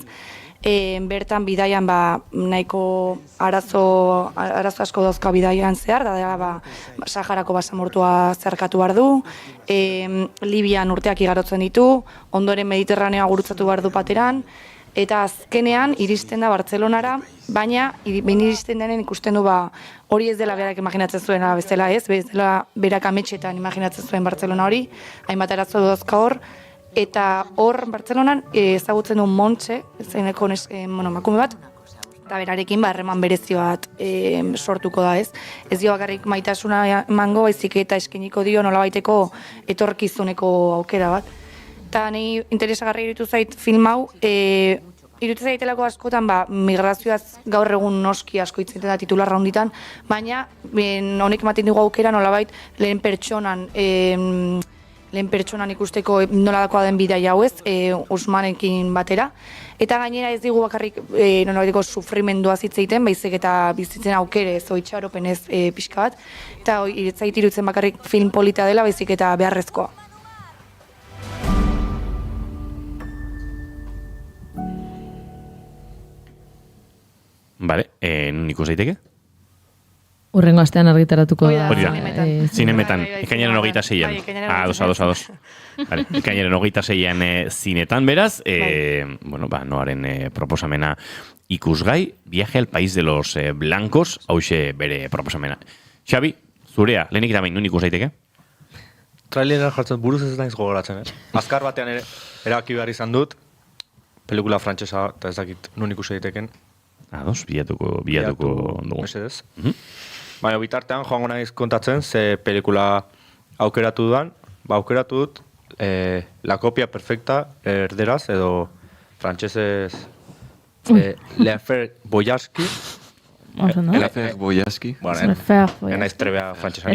Bertan bidaian nahiko arazo asko dauzka bidaian zehar, da Saharako basamortua zerkatu behar du, Libian urteak igarotzen ditu, ondoren Mediterraneoa gurutzatu behar du pateran, eta azkenean iristen da Bartzelonara, baina iristen denen ikusten du hori ez dela berak imaginatzen zuen bezala ez, bezala berak ametxetan imaginatzen zuen Bartzelona hori, hainbat arazo dauzka hor, eta hor Bartzelonan ezagutzen duen Montse, zeneko emakume bat, eta berarekin harreman berezi bat sortuko da, ez? Ez dio bakarrik maitasuna emango, baizik eta eskeniko dio nolabaiteko etorkizuneko aukera bat. Eta nahi interesagarri iruditu zait film hau, iruditu zaitelako askotan, migrazioaz gaur egun noski asko hitz egiten da titularra honditan, baina honek ematen dugu aukera nolabait lehen pertsonan ikusteko noladakoa den bidea hau ez, Usmanekin batera. Eta gainera ez digu bakarrik nolabaiteko sufrimendua hitz egiten, baizik eta bizitzen aukere ez itxaropenez pixka bat. Eta zait iruditzen bakarrik film polita dela, baizik eta beharrezkoa. Bale, nun ikus daiteke? Urrengo astean argitaratuko da. Hori da, zinemetan, ekainaren 26an. Ados. Vale, ekainaren 26an zinetan, beraz, noaren proposamena ikusgai, Viaje al País de los Blancos, hauxe bere proposamena. Xabi, zurea, lehenik eta behin, nun ikus daiteke? Traileran jartzen buruz ez naiz gogoratzen, Azkar batean erabaki behar izan dut, pelikula frantsesa, eta ez dakit nun ikus daiteken. Ados, bilatuko dugu. Mesedez. Baina bitartean joango naiz kontatzen, ze pelikula aukeratu dudan, aukeratu dut La Copia Perfecta erderaz, edo frantsesez L'Affaire Boyarsky. L'Affaire Boyarsky. Ena estrebea frantsesa.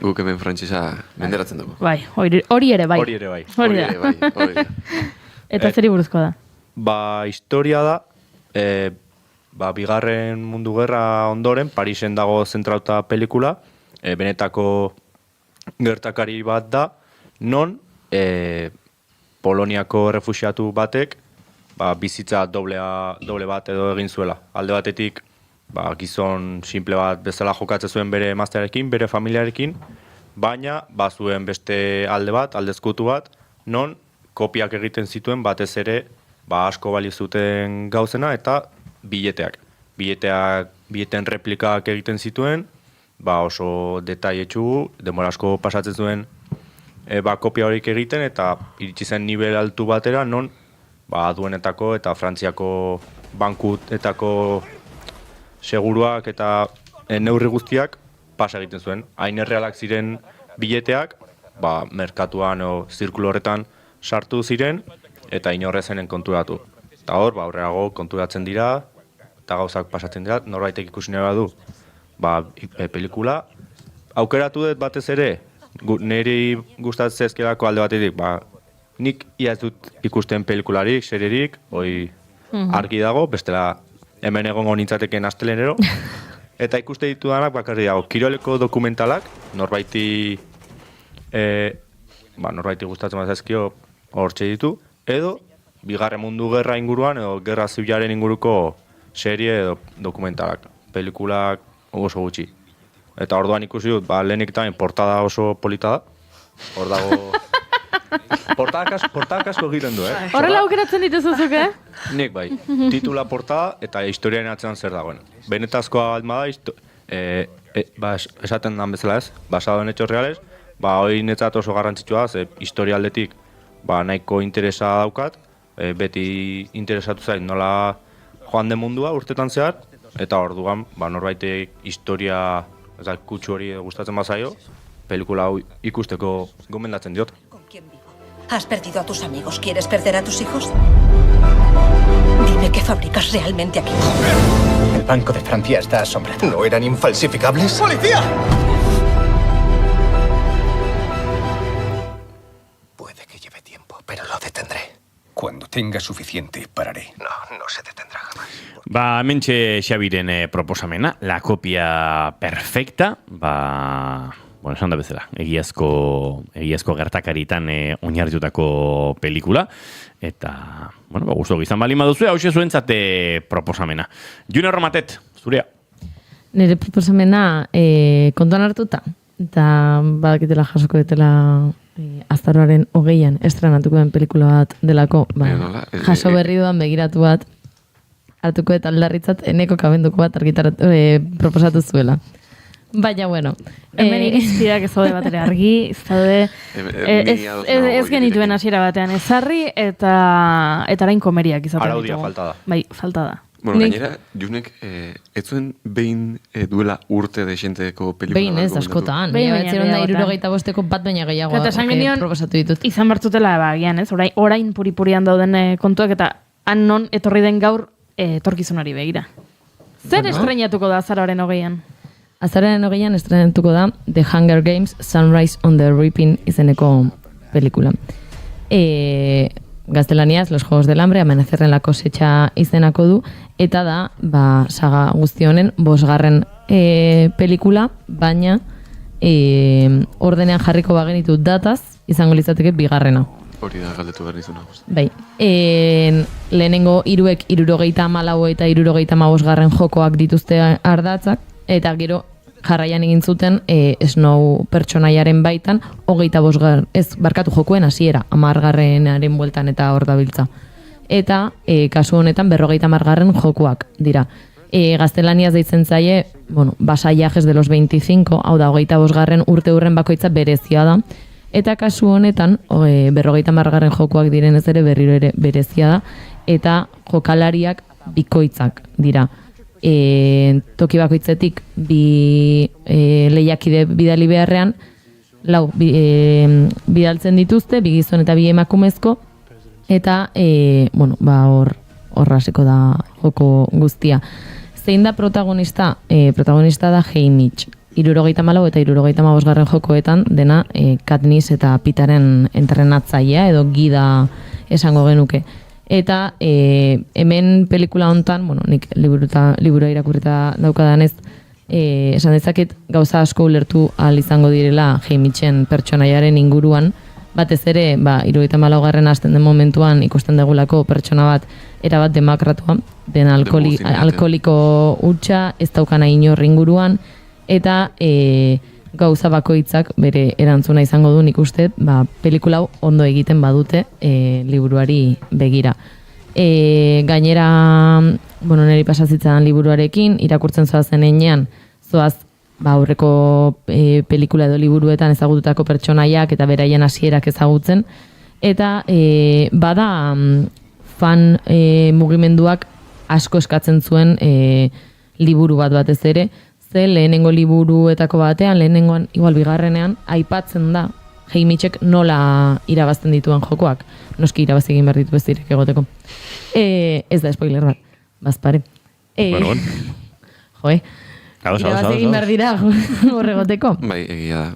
Guk hemen frantsesa menderatzen dugu. Bai, hori ere bai. Eta zeri buruzko da? Historia da, Bigarren Mundu Gerra ondoren, Parisen dago zentrauta pelikula, benetako gertakari bat da, non Poloniako refuxiatu batek bizitza doble bat edo egin zuela. Alde batetik, gizon simple bat bezala jokatzen zuen bere emaztearekin, bere familiarekin, baina bazuen beste alde bat, aldezkutu bat, non kopiak egiten zituen batez ere asko bali zuten gauzena eta bileteak. Bileten replikak egiten zituen, oso detailetsu, denbora asko pasatzen zuen kopia horik egiten eta iritsi zen nivel altu batera, non aduenetako eta Frantziako bankuetako seguruak eta neurri guztiak pasa egiten zuen. Hain errealak ziren bileteak, merkatuan o zirkulo horretan sartu ziren, eta inorrezenen konturatu. Eta hor, aurreago konturatzen dira, eta gauzak pasatzen dira, norbaitek ikusi nahi badu. Pelikula, aukeratu dut batez ere, niri gustatzen ezkelako alde batetik, nik iaz dut ikusten pelikularik, serierik, argi dago, bestela hemen egongo nintzateken astelenero, eta ikuste ditudanak bakarri dago, kiroleko dokumentalak, norbaiti gustatzen bat ezkio hortxe ditu, edo Bigarren Mundu Gerra inguruan edo Gerra Zibilaren inguruko serie edo dokumentalak. Pelikulak oso gutxi. Eta orduan ikusi dut, lehenik eta portada oso polita da. Hor dago... Portadak asko egiten du, Horrela aukeratzen dituzuzuk, Nik bai. Titula portada eta historiaren atzean zer dagoen. Benetazkoa baldma da, esaten dan bezala ez, basado en hechos reales, hori netzat oso garrantzitsua, historia aldetik nahiko interesa daukat, beti interesatu zait nola joan den mundua urtetan zehar, eta orduan norbaitek historia kutsu hori gustatzen bazaio, pelikula hau ikusteko gomendatzen diot. ¿Has perdido a tus amigos? ¿Quieres perder a tus hijos? Dime qué fabricas realmente aquí. El Banco de Francia está asombrado. ¿No eran infalsificables? ¡Policía! Pero lo detendré. Cuando tenga suficiente, pararé. No se detendrá jamás. Hementxe Xabiren proposamena, La Copia Perfecta, esan da bezala, egiazko gertakaritan oinarritutako pelikula, eta, gustu izan bali maduzu, hauxe zuentzate proposamena. Junior Romatet, zurea. Nire proposamena kontuan hartuta, eta badakitela jasoko detela azaroaren 20an estrenatuko den pelikula bat delako, jaso berri dudan begiratu bat, hartuko eta aldarritzat eneko kabenduko bat proposatu zuela. Baina, bueno. Hemen irizpideak ez daude bat ere argi, ez daude ez genituen hasiera batean ezarri eta arain komeriak izaten ditugu. Araudia falta da. Bai, falta da. Bueno, gainera, Junek, ez zuen behin duela urte desenteko pelikula. Behin ez, askotan. Baina 1965ko bat baina gehiago proposatu ditut. Izan bertzutela agian, ez? Orain puri-purian dauden kontuak eta han non etorri den gaur etorkizunari begira. Zer estrenatuko da azaroaren 20an? Azaroaren 20an estrenatuko da The Hunger Games Sunrise on the Reaping izeneko pelikula. Gaztelaniaz, Los Juegos del Hambre, Amanecer en la Cosecha izenako du, eta da, saga guzti honen 5. Pelikula, baina ordenean jarriko bagenitu dataz, izango litzateke 2. Hori da galdetu behar nizuna. Bai, lehenengo 3ek 74 eta 75 jokoak dituzte ardatzak, eta gero jarraian egin zuten Snow pertsonaiaren baitan 25 jokuen hasiera 10. bueltan eta hor dabiltza. Eta kasu honetan 50. jokuak dira. Gaztelaniaz deitzen zaie, Vasaillajes de los 25, hau da 25. urte hurren bakoitza berezia da. Eta kasu honetan 50. jokuak direnez ere berriro ere berezia da. Eta jokalariak bikoitzak dira. Toki bakoitzetik bi lehiakide bidali beharrean bidaltzen dituzte, 2 gizon eta 2 emakumezko, eta hor hasiko da joko guztia. Zein da protagonista? Protagonista da Haymitch. 74 eta 75 jokoetan dena Katniss eta Pitaren entrenatzailea edo gida esango genuke. Eta hemen pelikula hontan, nik liburua irakurrita daukadanez, esan dezaket gauza asko ulertu ahal izango direla Haymitchen pertsonaiaren inguruan, batez ere, 74. hasten den momentuan ikusten degulako pertsona bat erabat demokratua, den alkoholiko hutsa, ez daukana inor inguruan, eta gauza bakoitzak bere erantzuna izango du nik uste, pelikula hau ondo egiten badute liburuari begira. Gainera, niri pasazitzen liburuarekin, irakurtzen zoazen enean, zoaz aurreko pelikula edo liburuetan ezagututako pertsonaiak eta beraien hasierak ezagutzen, eta bada fan mugimenduak asko eskatzen zuen liburu batez ere, lehenengo liburuetako batean, lehenengoan, igual 2. aipatzen da Haymitchek nola irabazten dituen jokoak. Noski irabazi egin behar ditu ez direk egoteko. Ez da spoiler bat, bazpare. Irabazi egin behar dira horregoteko. Bai, egia da.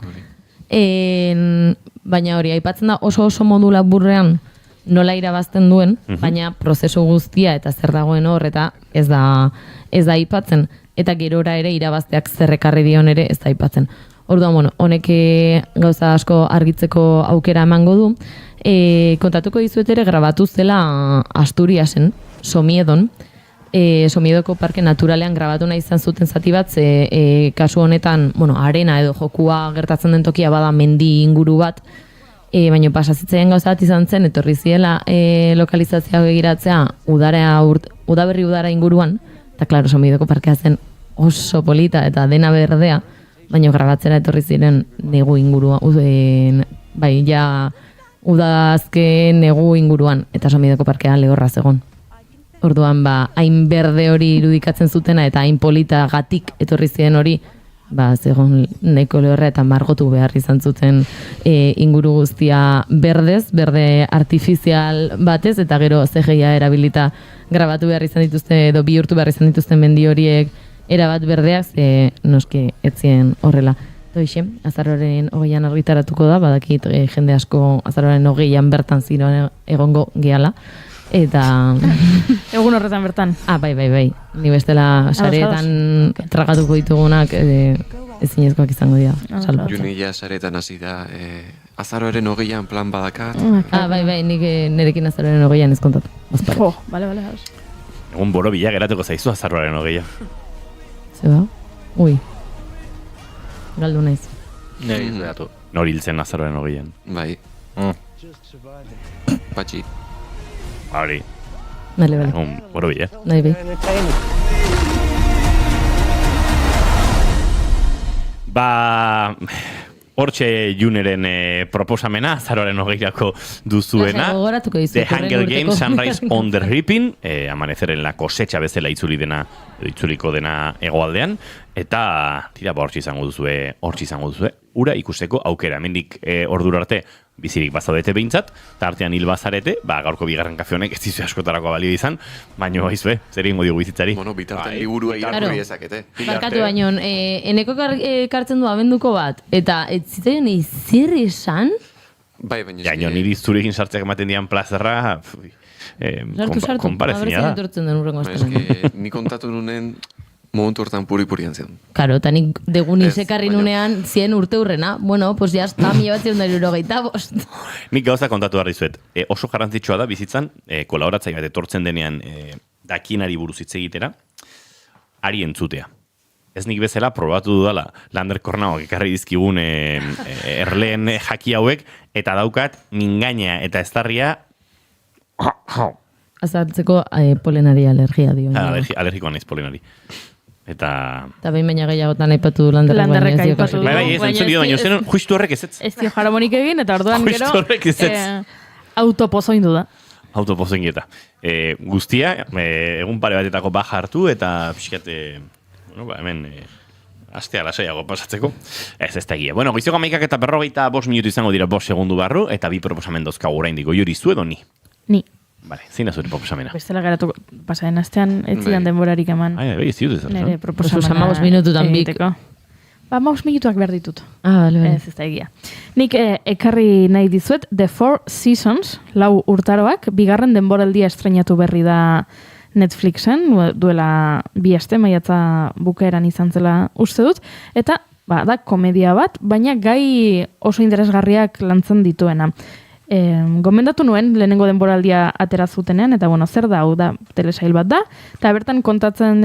Baina hori, aipatzen da oso modu laburrean nola irabazten duen, baina prozesu guztia eta zer dagoen hor, eta ez da aipatzen. Eta gerora ere irabazteak zerrekarri dion ere ez da aipatzen. Orduan, honek gauza asko argitzeko aukera emango du. Kontatuko dizuet ere grabatu zela Asturiasen, Somiedon. Somiedoko parke naturalean grabatu nahi izan zuten zati bat, kasu honetan, arena edo jokua gertatzen den tokia bada mendi inguru bat, baina pasazitzean gauza bat izan zen, etorri ziela lokalizazioa begiratzea udaberri udara inguruan, eta klaro, Somiedoko parkea zen oso polita eta dena berdea, baina grabatzera etorri ziren negu ingurua, udazken negu inguruan, eta Somiedoko parkea lehorra zegon. Orduan, hain berde hori irudikatzen zutena eta hain polita gatik etorri ziren hori, zegoen neko lehorra eta margotu behar izan zuten inguru guztia berde artifizial batez, eta gero CGI-a erabilita grabatu behar izan dituzte, edo bihurtu behar izan dituzten mendi horiek erabat berdeak, noski etzien horrela. Doixe, azaroaren 20an argitaratuko da, badakit jende asko azaroaren 20an bertan ziroan egongo gehala. Eta... Egun horretan bertan. Bai. Ni bestela sareetan tragatuko ditugunak ezinezkoak izango dira. Juni ja sareetan hasi da, azaroaren 20an plan badakat. Bai, nik nerekin azaroaren 20an ez kontatu. Bale. Egun borobila geratuko zaizu azaroaren 20a. Zeba? Ui. Galdu naiz. Neri izbeatu. Nori hiltzen azaroaren 20an. Bai. Patxi. Hori. Bale. Borobila. Nahi bai. Ba, hortxe Juneren proposamena, azaroaren 20ko duzuena. The Hunger Games, Sunrise on the Reaping, Amanecer en la cosecha bezala itzuliko dena hegoaldean, eta tira, hortxe izango duzue, ura ikusteko aukera. Hemendik ordura arte bizirik bazaudete behintzat, eta artean hil bazarete, gaurko bigarren kafe honek ez dizu askotarako balio izan, baino baizue, zer egingo diogu bizitzari. Bueno, bitartean liburua irakurri ezakete. Barkatu baino, eneko kartzen du abenduko bat, eta ez zitzaion izir esan? Bai, baina ja, niri zurekin sartzeak ematen dian plazerra, konparezina da. Ni kontatu nunen, momentu hortan puri-purian zen. Karo, eta nik degun izekarri nunean 100 urte hurrena. Bueno, pues ya está, 1985. Nik gauza kontatu behar dizuet. Oso garrantzitsua da bizitzan, kolaboratzaile bat etortzen denean dakienari buruz hitz egitera, ari entzutea. Ez nik bezala probatu dudala Lander Kornaok ekarri dizkigun erleen jaki hauek, eta daukat mingaina eta eztarria azaltzeko polenari alergia dio. Alergikoa naiz polenari. Eta behin baina gehiagotan aipatu du Landerrek aipatu du. Bai, ez entzun dio, baina zen justu horrek ez. Ez dio jaramonik egin, eta orduan gero autopozoindu da. Autopozoingieta. Guztia, egun pare batetako baja hartu, eta pixkat, hemen astea lasaiago pasatzeko. Ez da egia. Bueno, goizeko 11 eta 45 minutu izango dira 5 segundu barru, eta 2 proposamen dauzkagu oraindiko. Jori, zu edo ni? Ni. Vale, zein da zure proposamena? Bestela garatu pasaren astean ez zidan denborarik eman. Ez ziut ez. Nere proposamena. 5 minututan bik. 5 minutuak behar ditut. Bale. Ez da egia. Nik ekarri nahi dizuet The Four Seasons, 4 urtaroak, 2. denboraldia estrenatu berri da Netflixen, duela 2 aste, maiatza bukaeran izan zela uste dut, eta da komedia bat, baina gai oso interesgarriak lantzen dituena. Gomendatu nuen, lehenengo denboraldia atera zutenean, eta zer da, hau da, telesail bat da, eta bertan kontatzen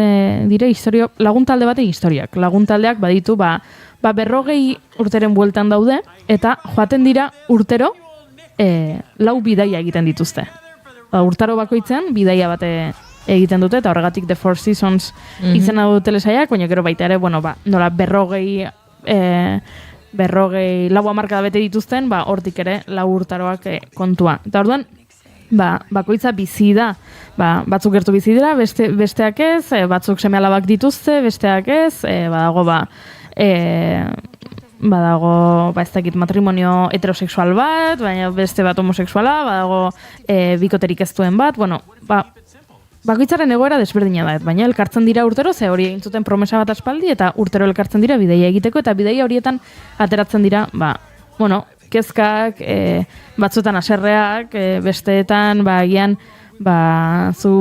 dire laguntalde batek historiak. Laguntaldeak baditu, 40 urteren bueltan daude, eta joaten dira urtero 4 bidaia egiten dituzte. Urtaro bakoitzean, bidaia bat egiten dute, eta horregatik The Four Seasons izena du telesailak, baina gero baita ere, nola 40 lau hamarkada bete dituzten, hortik ere 4 urtaroak kontua. Eta orduan, bakoitza bizi da. Batzuk gertu bizi dira, besteak ez, batzuk seme-alabak dituzte, besteak ez, badago ez dakit matrimonio heterosexual bat, baina beste bat homosexuala, badago bikoterik ez duen bat, bakoitzaren egoera desberdina da, baina elkartzen dira urtero, ze hori egin zuten promesa bat aspaldi, eta urtero elkartzen dira bidaia egiteko, eta bidaia horietan ateratzen dira, kezkak, batzuetan haserreak, besteetan, agian, zu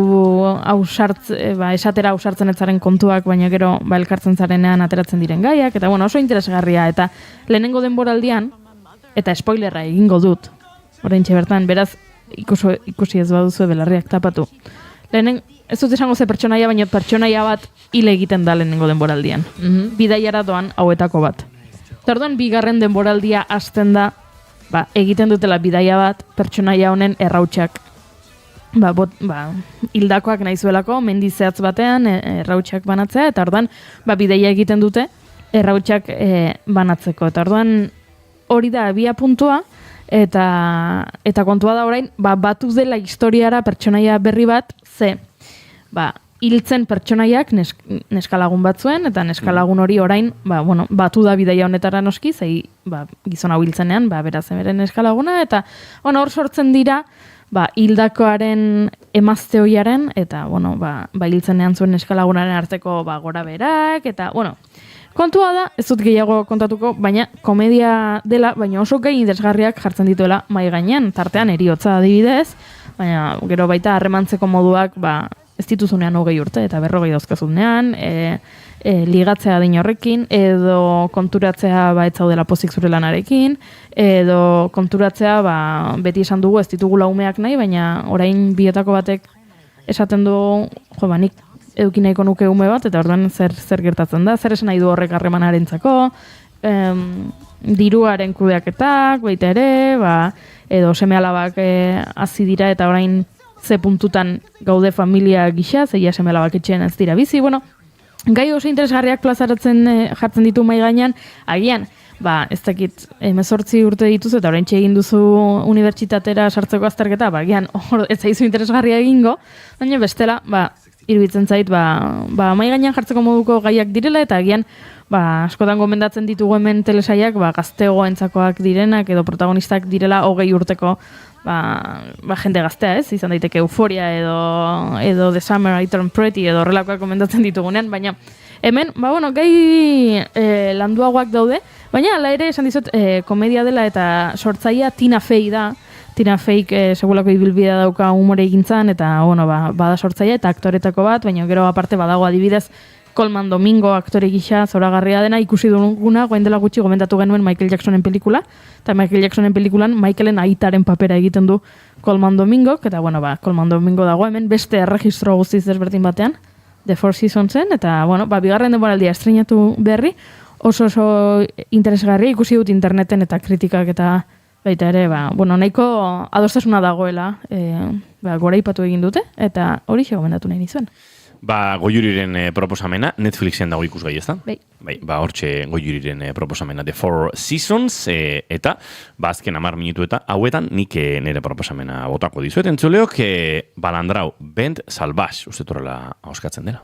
esatera ausartzen etzaren kontuak, baina gero elkartzen zarenean ateratzen diren gaiak, eta oso interesgarria, eta lehenengo denboraldian, eta spoilerra egingo dut, oraintxe bertan, beraz, ikusi ez baduzu belarriak tapatu. Ez dut esango ze pertsonaia, baina pertsonaia bat hile egiten da lehenengo denboraldian. Bidaiara doan hauetako bat. Orduan 2. denboraldia hasten da, egiten dutela bidaia bat, pertsonaia honen errautsak. Hildakoak nahi zuelako, mendizeatz batean, errautsak banatzea, eta orduan, bidaia egiten dute, errautsak banatzeko. Eta orduan, hori da abia puntua, eta kontua da orain, batu dela historiara pertsonaia berri bat, ze, hiltzen pertsonaiak neskalagun batzuen, eta neskalagun hori orain, batu da bidaia honetara noski, zei, gizon hau hiltzenean, beraz emeren neskalaguna, eta hor sortzen dira, hildakoaren emazte hoiaren, eta, hiltzenean zuen neskalagunaren arteko gora berak, eta, kontua da, ez dut gehiago kontatuko, baina komedia dela, baina oso gai interesgarriak jartzen dituela mai gainean, tartean eriotza adibidez, baina gero baita harremantzeko moduak, ez dituzunean 20 urte, eta 40 dauzkazunean, ligatzea adin horrekin, edo konturatzea ez zaudela pozik zure lanarekin, edo konturatzea beti esan dugu ez ditugula umeak nahi, baina orain bietako batek esaten du, nik eduki nahiko nuke ume bat, eta orduan zer gertatzen da, zer esan nahi du horrek harremanarentzako, diruaren kudeaketak, baita ere, edo seme-alabak hasi dira, eta orain ze puntutan gaude familia gisa, zeia seme-alabak etxean ez dira bizi, gai oso interesgarriak plazaratzen jartzen ditu mahai gainean, agian, ez dakit, 18 urte dituz eta oraintxe egin duzu unibertsitatera sartzeko azterketa, agian, ez zaizu interesgarria egingo, baina bestela, iruditzen zait, mahai gainean jartzeko moduko gaiak direla, eta agian, askotan gomendatzen ditugu hemen telesaiak, gaztegoentzakoak direnak, edo protagonistak direla 20 urteko, jende gaztea, ez? Izan daiteke Euphoria edo The Summer I Turned Pretty edo horrelakoak komendatzen ditugunean, baina hemen, gai landuagoak daude, baina ala ere esan dizut komedia dela eta sortzailea Tina Fey da. Tina Feyk segulako ibilbidea dauka umore egintzan eta bada sortzailea eta aktoretako bat, baina gero aparte badago adibidez Colman Domingo aktore gisa zoragarria dena ikusi duguna, goain dela gutxi gomentatu genuen Michael Jacksonen pelikula, eta Michael Jacksonen pelikulan Michaelen aitaren papera egiten du Colman Domingo, eta Colman Domingo dago hemen beste erregistro guztiz desberdin batean, The Four Seasonsen, eta bigarren denboraldia estreinatu berri, oso interesgarria ikusi dut interneten eta kritikak eta baita ere, nahiko adostasuna dagoela, gora ipatu egin dute, eta hori gomendatu nahi nizuen. Goiuriren proposamena, Netflixen dago ikusgai, ez da? Bai. Hortxe Goiuriren proposamena, The Four Seasons, eta azken 10 minutu eta hauetan nik nire proposamena botako dizuet. Entzuleok, Balandrau, Band Salvage, uste torrela hauskatzen dela.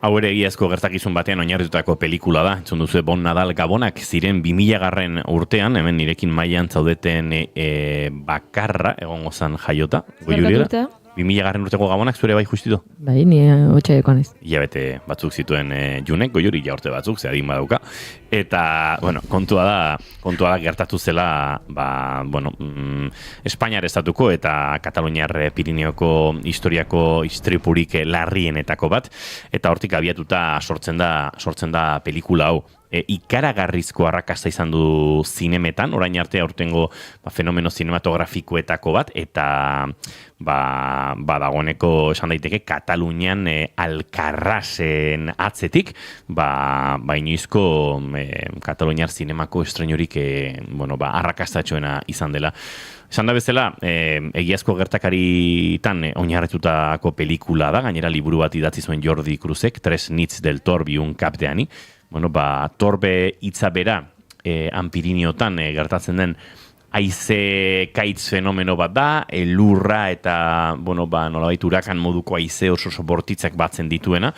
Hau ere egiazko gertakizun batean oinarritutako pelikula da. Entzun duzu Bon Nadal Gabonak ziren 2000 urtean, hemen nirekin mailan zaudeten bakarra egongo zan jaiota. Goiuriela. 2000 urteko Gabonak zure bai justitu? Bai, ni otxaiko naiz. Ilabete batzuk zituen Junek, Goiuri ja urte batzuk, ze adin badauka. Eta, kontua da gertatu zela, Espainiar estatuko eta Kataluniar Pirineoko historiako istripurik larrienetako bat, eta hortik abiatuta sortzen da pelikula hau. Ikaragarrizko arrakasta izan du zinemetan, orain arte aurtengo fenomeno zinematografikoetako bat, eta dagoeneko esan daiteke Katalunian Alkarrasen atzetik, inoizko Kataluniar zinemako estreinurik arrakastatxoena izan dela. Esan da bezala, egiazko gertakaritan oinarritutako pelikula da, gainera liburu bat idatzi zuen Jordi Cruzek, Tres nits del Torbi un cap de ani. Torbe hitza bera, Piriniotan gertatzen den haize kaitz fenomeno bat da, lurra eta, nolabait urakan moduko haize oso bortitzak batzen dituena,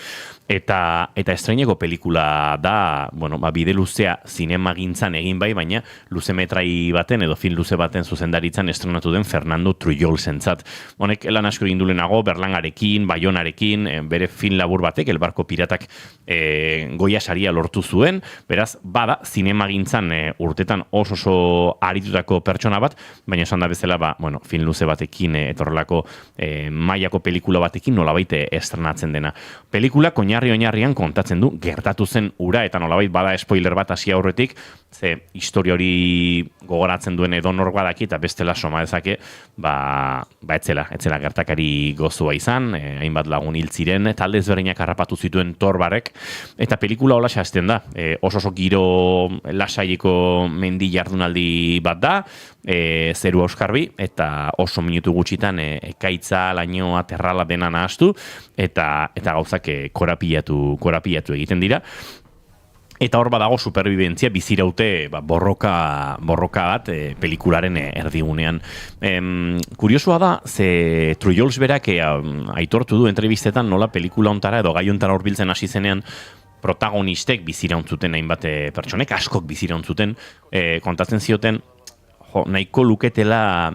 eta estreineko pelikula da, bide luzea zinemagintzan egin bai, baina luze metrai baten edo film luze baten zuzendaritzan estrenatu den Fernando Trujol zentzat. Honek lan asko egin dulenago, Berlangarekin, Baionarekin, bere film labur batek, El Barko Piratak Goya saria lortu zuen, beraz, bada zinemagintzan urtetan oso aritutako pertsona bat, baina esan da bezala, film luze batekin, etorrelako mailako pelikula batekin nolabait estrenatzen dena. Pelikula oinarrian kontatzen du gertatu zen ura, eta nolabait bada spoiler bat hasi aurretik, ze historia hori gogoratzen duen edonor badaki eta bestela soma dezake, etzela gertakari gozua izan, hainbat lagun hil ziren, talde ezberdinak harrapatu zituen torbarek, eta pelikula hola hasten da, oso giro lasaieko mendi jardunaldi bat da, zeru euskarbi, eta oso minutu gutxitan ekaitza, lainoa, terrala dena nahastu, eta gauzak korapilatu egiten dira. Eta hor badago superbibentzia biziraute borroka bat pelikularen erdigunean. Kuriosua da, ze Trujols berak aitortu du entrevistetan nola pelikula ontara edo gai ontara horbiltzen hasi zenean protagonistek bizirauntzuten hainbat pertsonek, askok bizirauntzuten, kontatzen zioten, nahiko luketela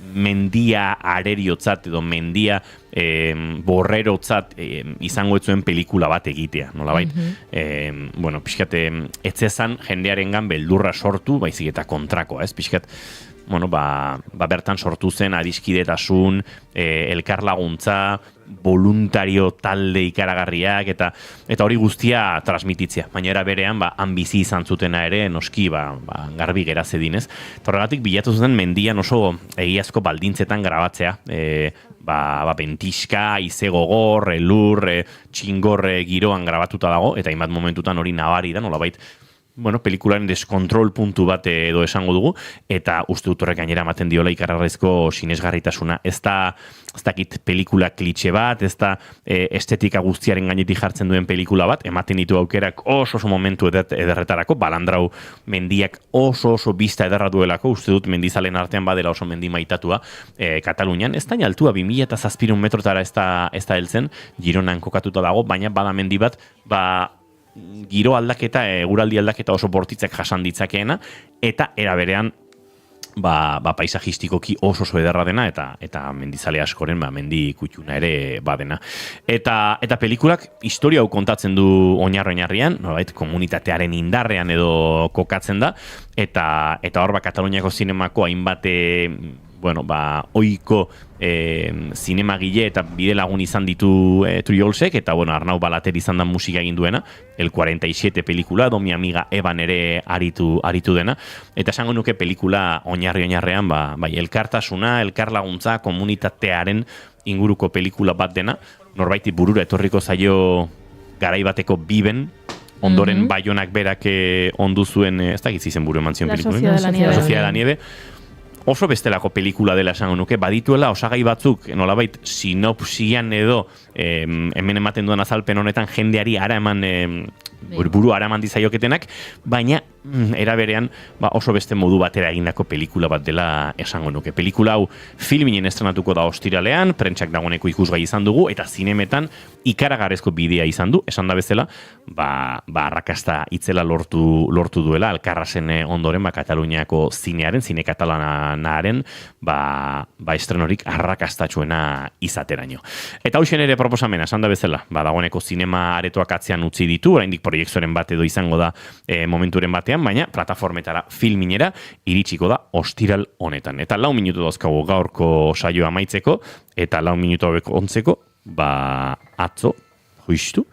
mendia areriotzat edo mendia borrerotzat izango etzuen pelikula bat egitea, nolabait. Pixkat, etzezan jendearengan beldurra sortu, baizik eta kontrakoa, ez? Pixkat, bueno, bertan sortu zen adiskidetasun, elkarlaguntza, voluntario talde ikaragarriak eta hori guztia transmititzea. Baina era berean, han bizi izan zutena ere, noski, garbi geraz edinez. Horregatik bilatu zuten mendian oso egiazko baldintzetan grabatzea. Bentiska, ize gogor, elur, txingor giroan grabatuta dago, eta hainbat momentutan hori nabari da, nolabait, pelikularen deskontrol puntu bat edo esango dugu, eta uste dut horrek gainera ematen diola ikararrezko sinesgarritasuna. Ez dakit pelikula klitxe bat, ez da estetika guztiaren gainetik jartzen duen pelikula bat, ematen ditu aukerak oso momentu ederretarako, Balandrau mendiak oso bizta ederra duelako, uste dut mendizalen artean badela oso mendi maitatua Katalunian, ez da altua 2007 metrotara ez da heltzen, Gironan kokatuta dago, baina bada mendi bat, giro aldaketa, eguraldi aldaketa oso bortitzak jasan ditzakeena, eta era berean paisajistikoki oso ederra dena, eta mendizale askoren mendi kutxuna ere badena. Eta pelikulak historia hau kontatzen du oinarrian, komunitatearen indarrean edo kokatzen da, eta hor Kataluniako zinemako hainbat oiko zinemagile eta bide lagun izan ditu Trullolsek, eta Arnau Balater izan da musika egin duena, El 47 pelikula, Mi amiga Eban ere aritu dena, eta esango nuke pelikula oinarrean, elkartasuna, elkarlaguntza, komunitatearen inguruko pelikula bat dena, norbaiti burura etorriko zaio garai bateko Biben, ondoren Baionak berak ondu zuen, ez da gitzi zen buru eman zion pelikula. La Sociedad de la Nieve. Oso bestelako pelikula dela esango nuke, badituela osagai batzuk, nolabait, sinopsian edo hemen ematen duen azalpen honetan jendeari buru ara eman dizaioketenak, baina era berean oso beste modu batera egindako pelikula bat dela esango nuke. Pelikula hau Filminen estrenatuko da ostiralean, prentsak dagoeneko ikusgai izan dugu, eta zinemetan ikaragarrezko bidea izan du, esan da bezala, arrakasta itzela lortu duela, Alkarrasen ondoren, Kataluniako zinearen, zine katalanaren, estrenorik arrakastatxuena izateraino. Eta hausen ere proposamena, esan da bezala, dagoeneko zinema aretoak atzean utzi ditu, oraindik proiekzioaren bat edo izango da momenturen batean, baina plataformetara Filminera iritsiko da ostiral honetan. Eta 4 minutu dauzkagu gaurko saioa amaitzeko, eta 4 minutu hauek ontzeko, atzo, juistu,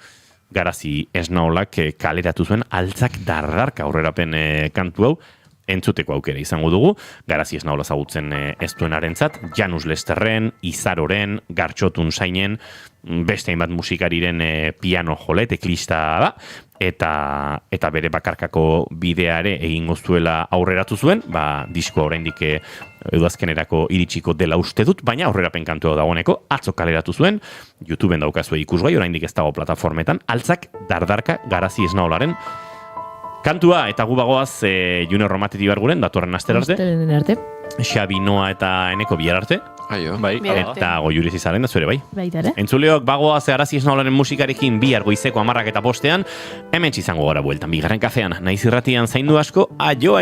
Garazi Esnaolak kaleratu zuen altzak dardarka aurrerapen kantu hau, entzuteko aukera izango dugu, Garazi Esnaola zagutzen ez duenarentzat, Janus Lesterren, Izaroren, Gartxotun Zainen, beste hainbat musikariren piano jole, teklista da, eta bere bakarkako bideare egingo zuela aurreratu zuen, diskoa oraindik udazkenerako iritsiko dela uste dut, baina aurrerapen kantua dagoeneko atzo kaleratu zuen, YouTubeen daukazue ikusgai, oraindik ez dago plataformetan, altzak dardarka Garazi Esnaolaren kantua, eta gu bagoaz Junior Romateti barguren, datorren aster arte. Xabi, Noa eta Eneko bihar arte. Eta Goiuriz izaren da zure bai. Entzuleok bagoaz Garazi Esnaolaren musikarekin bihar goizeko 10:00 hemen izango gara bueltan, bigarren kafean, naiz irratian zaindu asko, aio!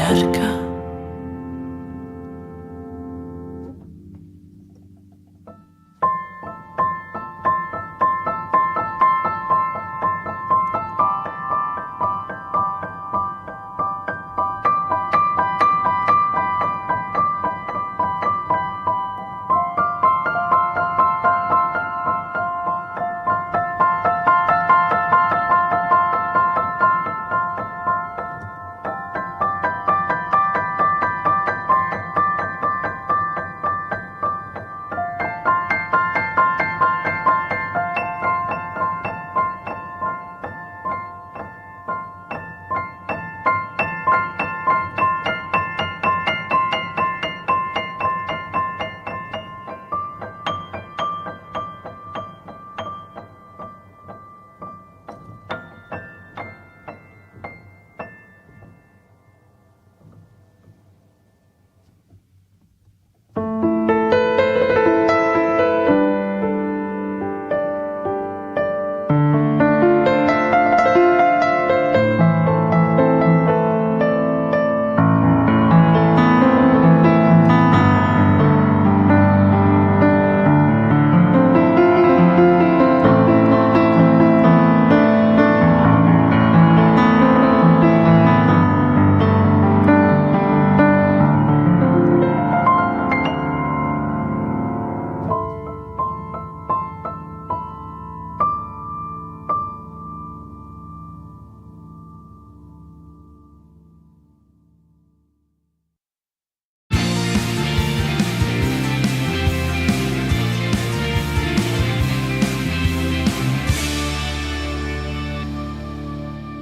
cerca.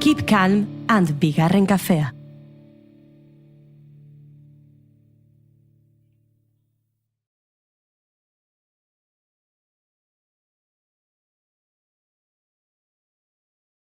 Keep calm and bigarren kafea.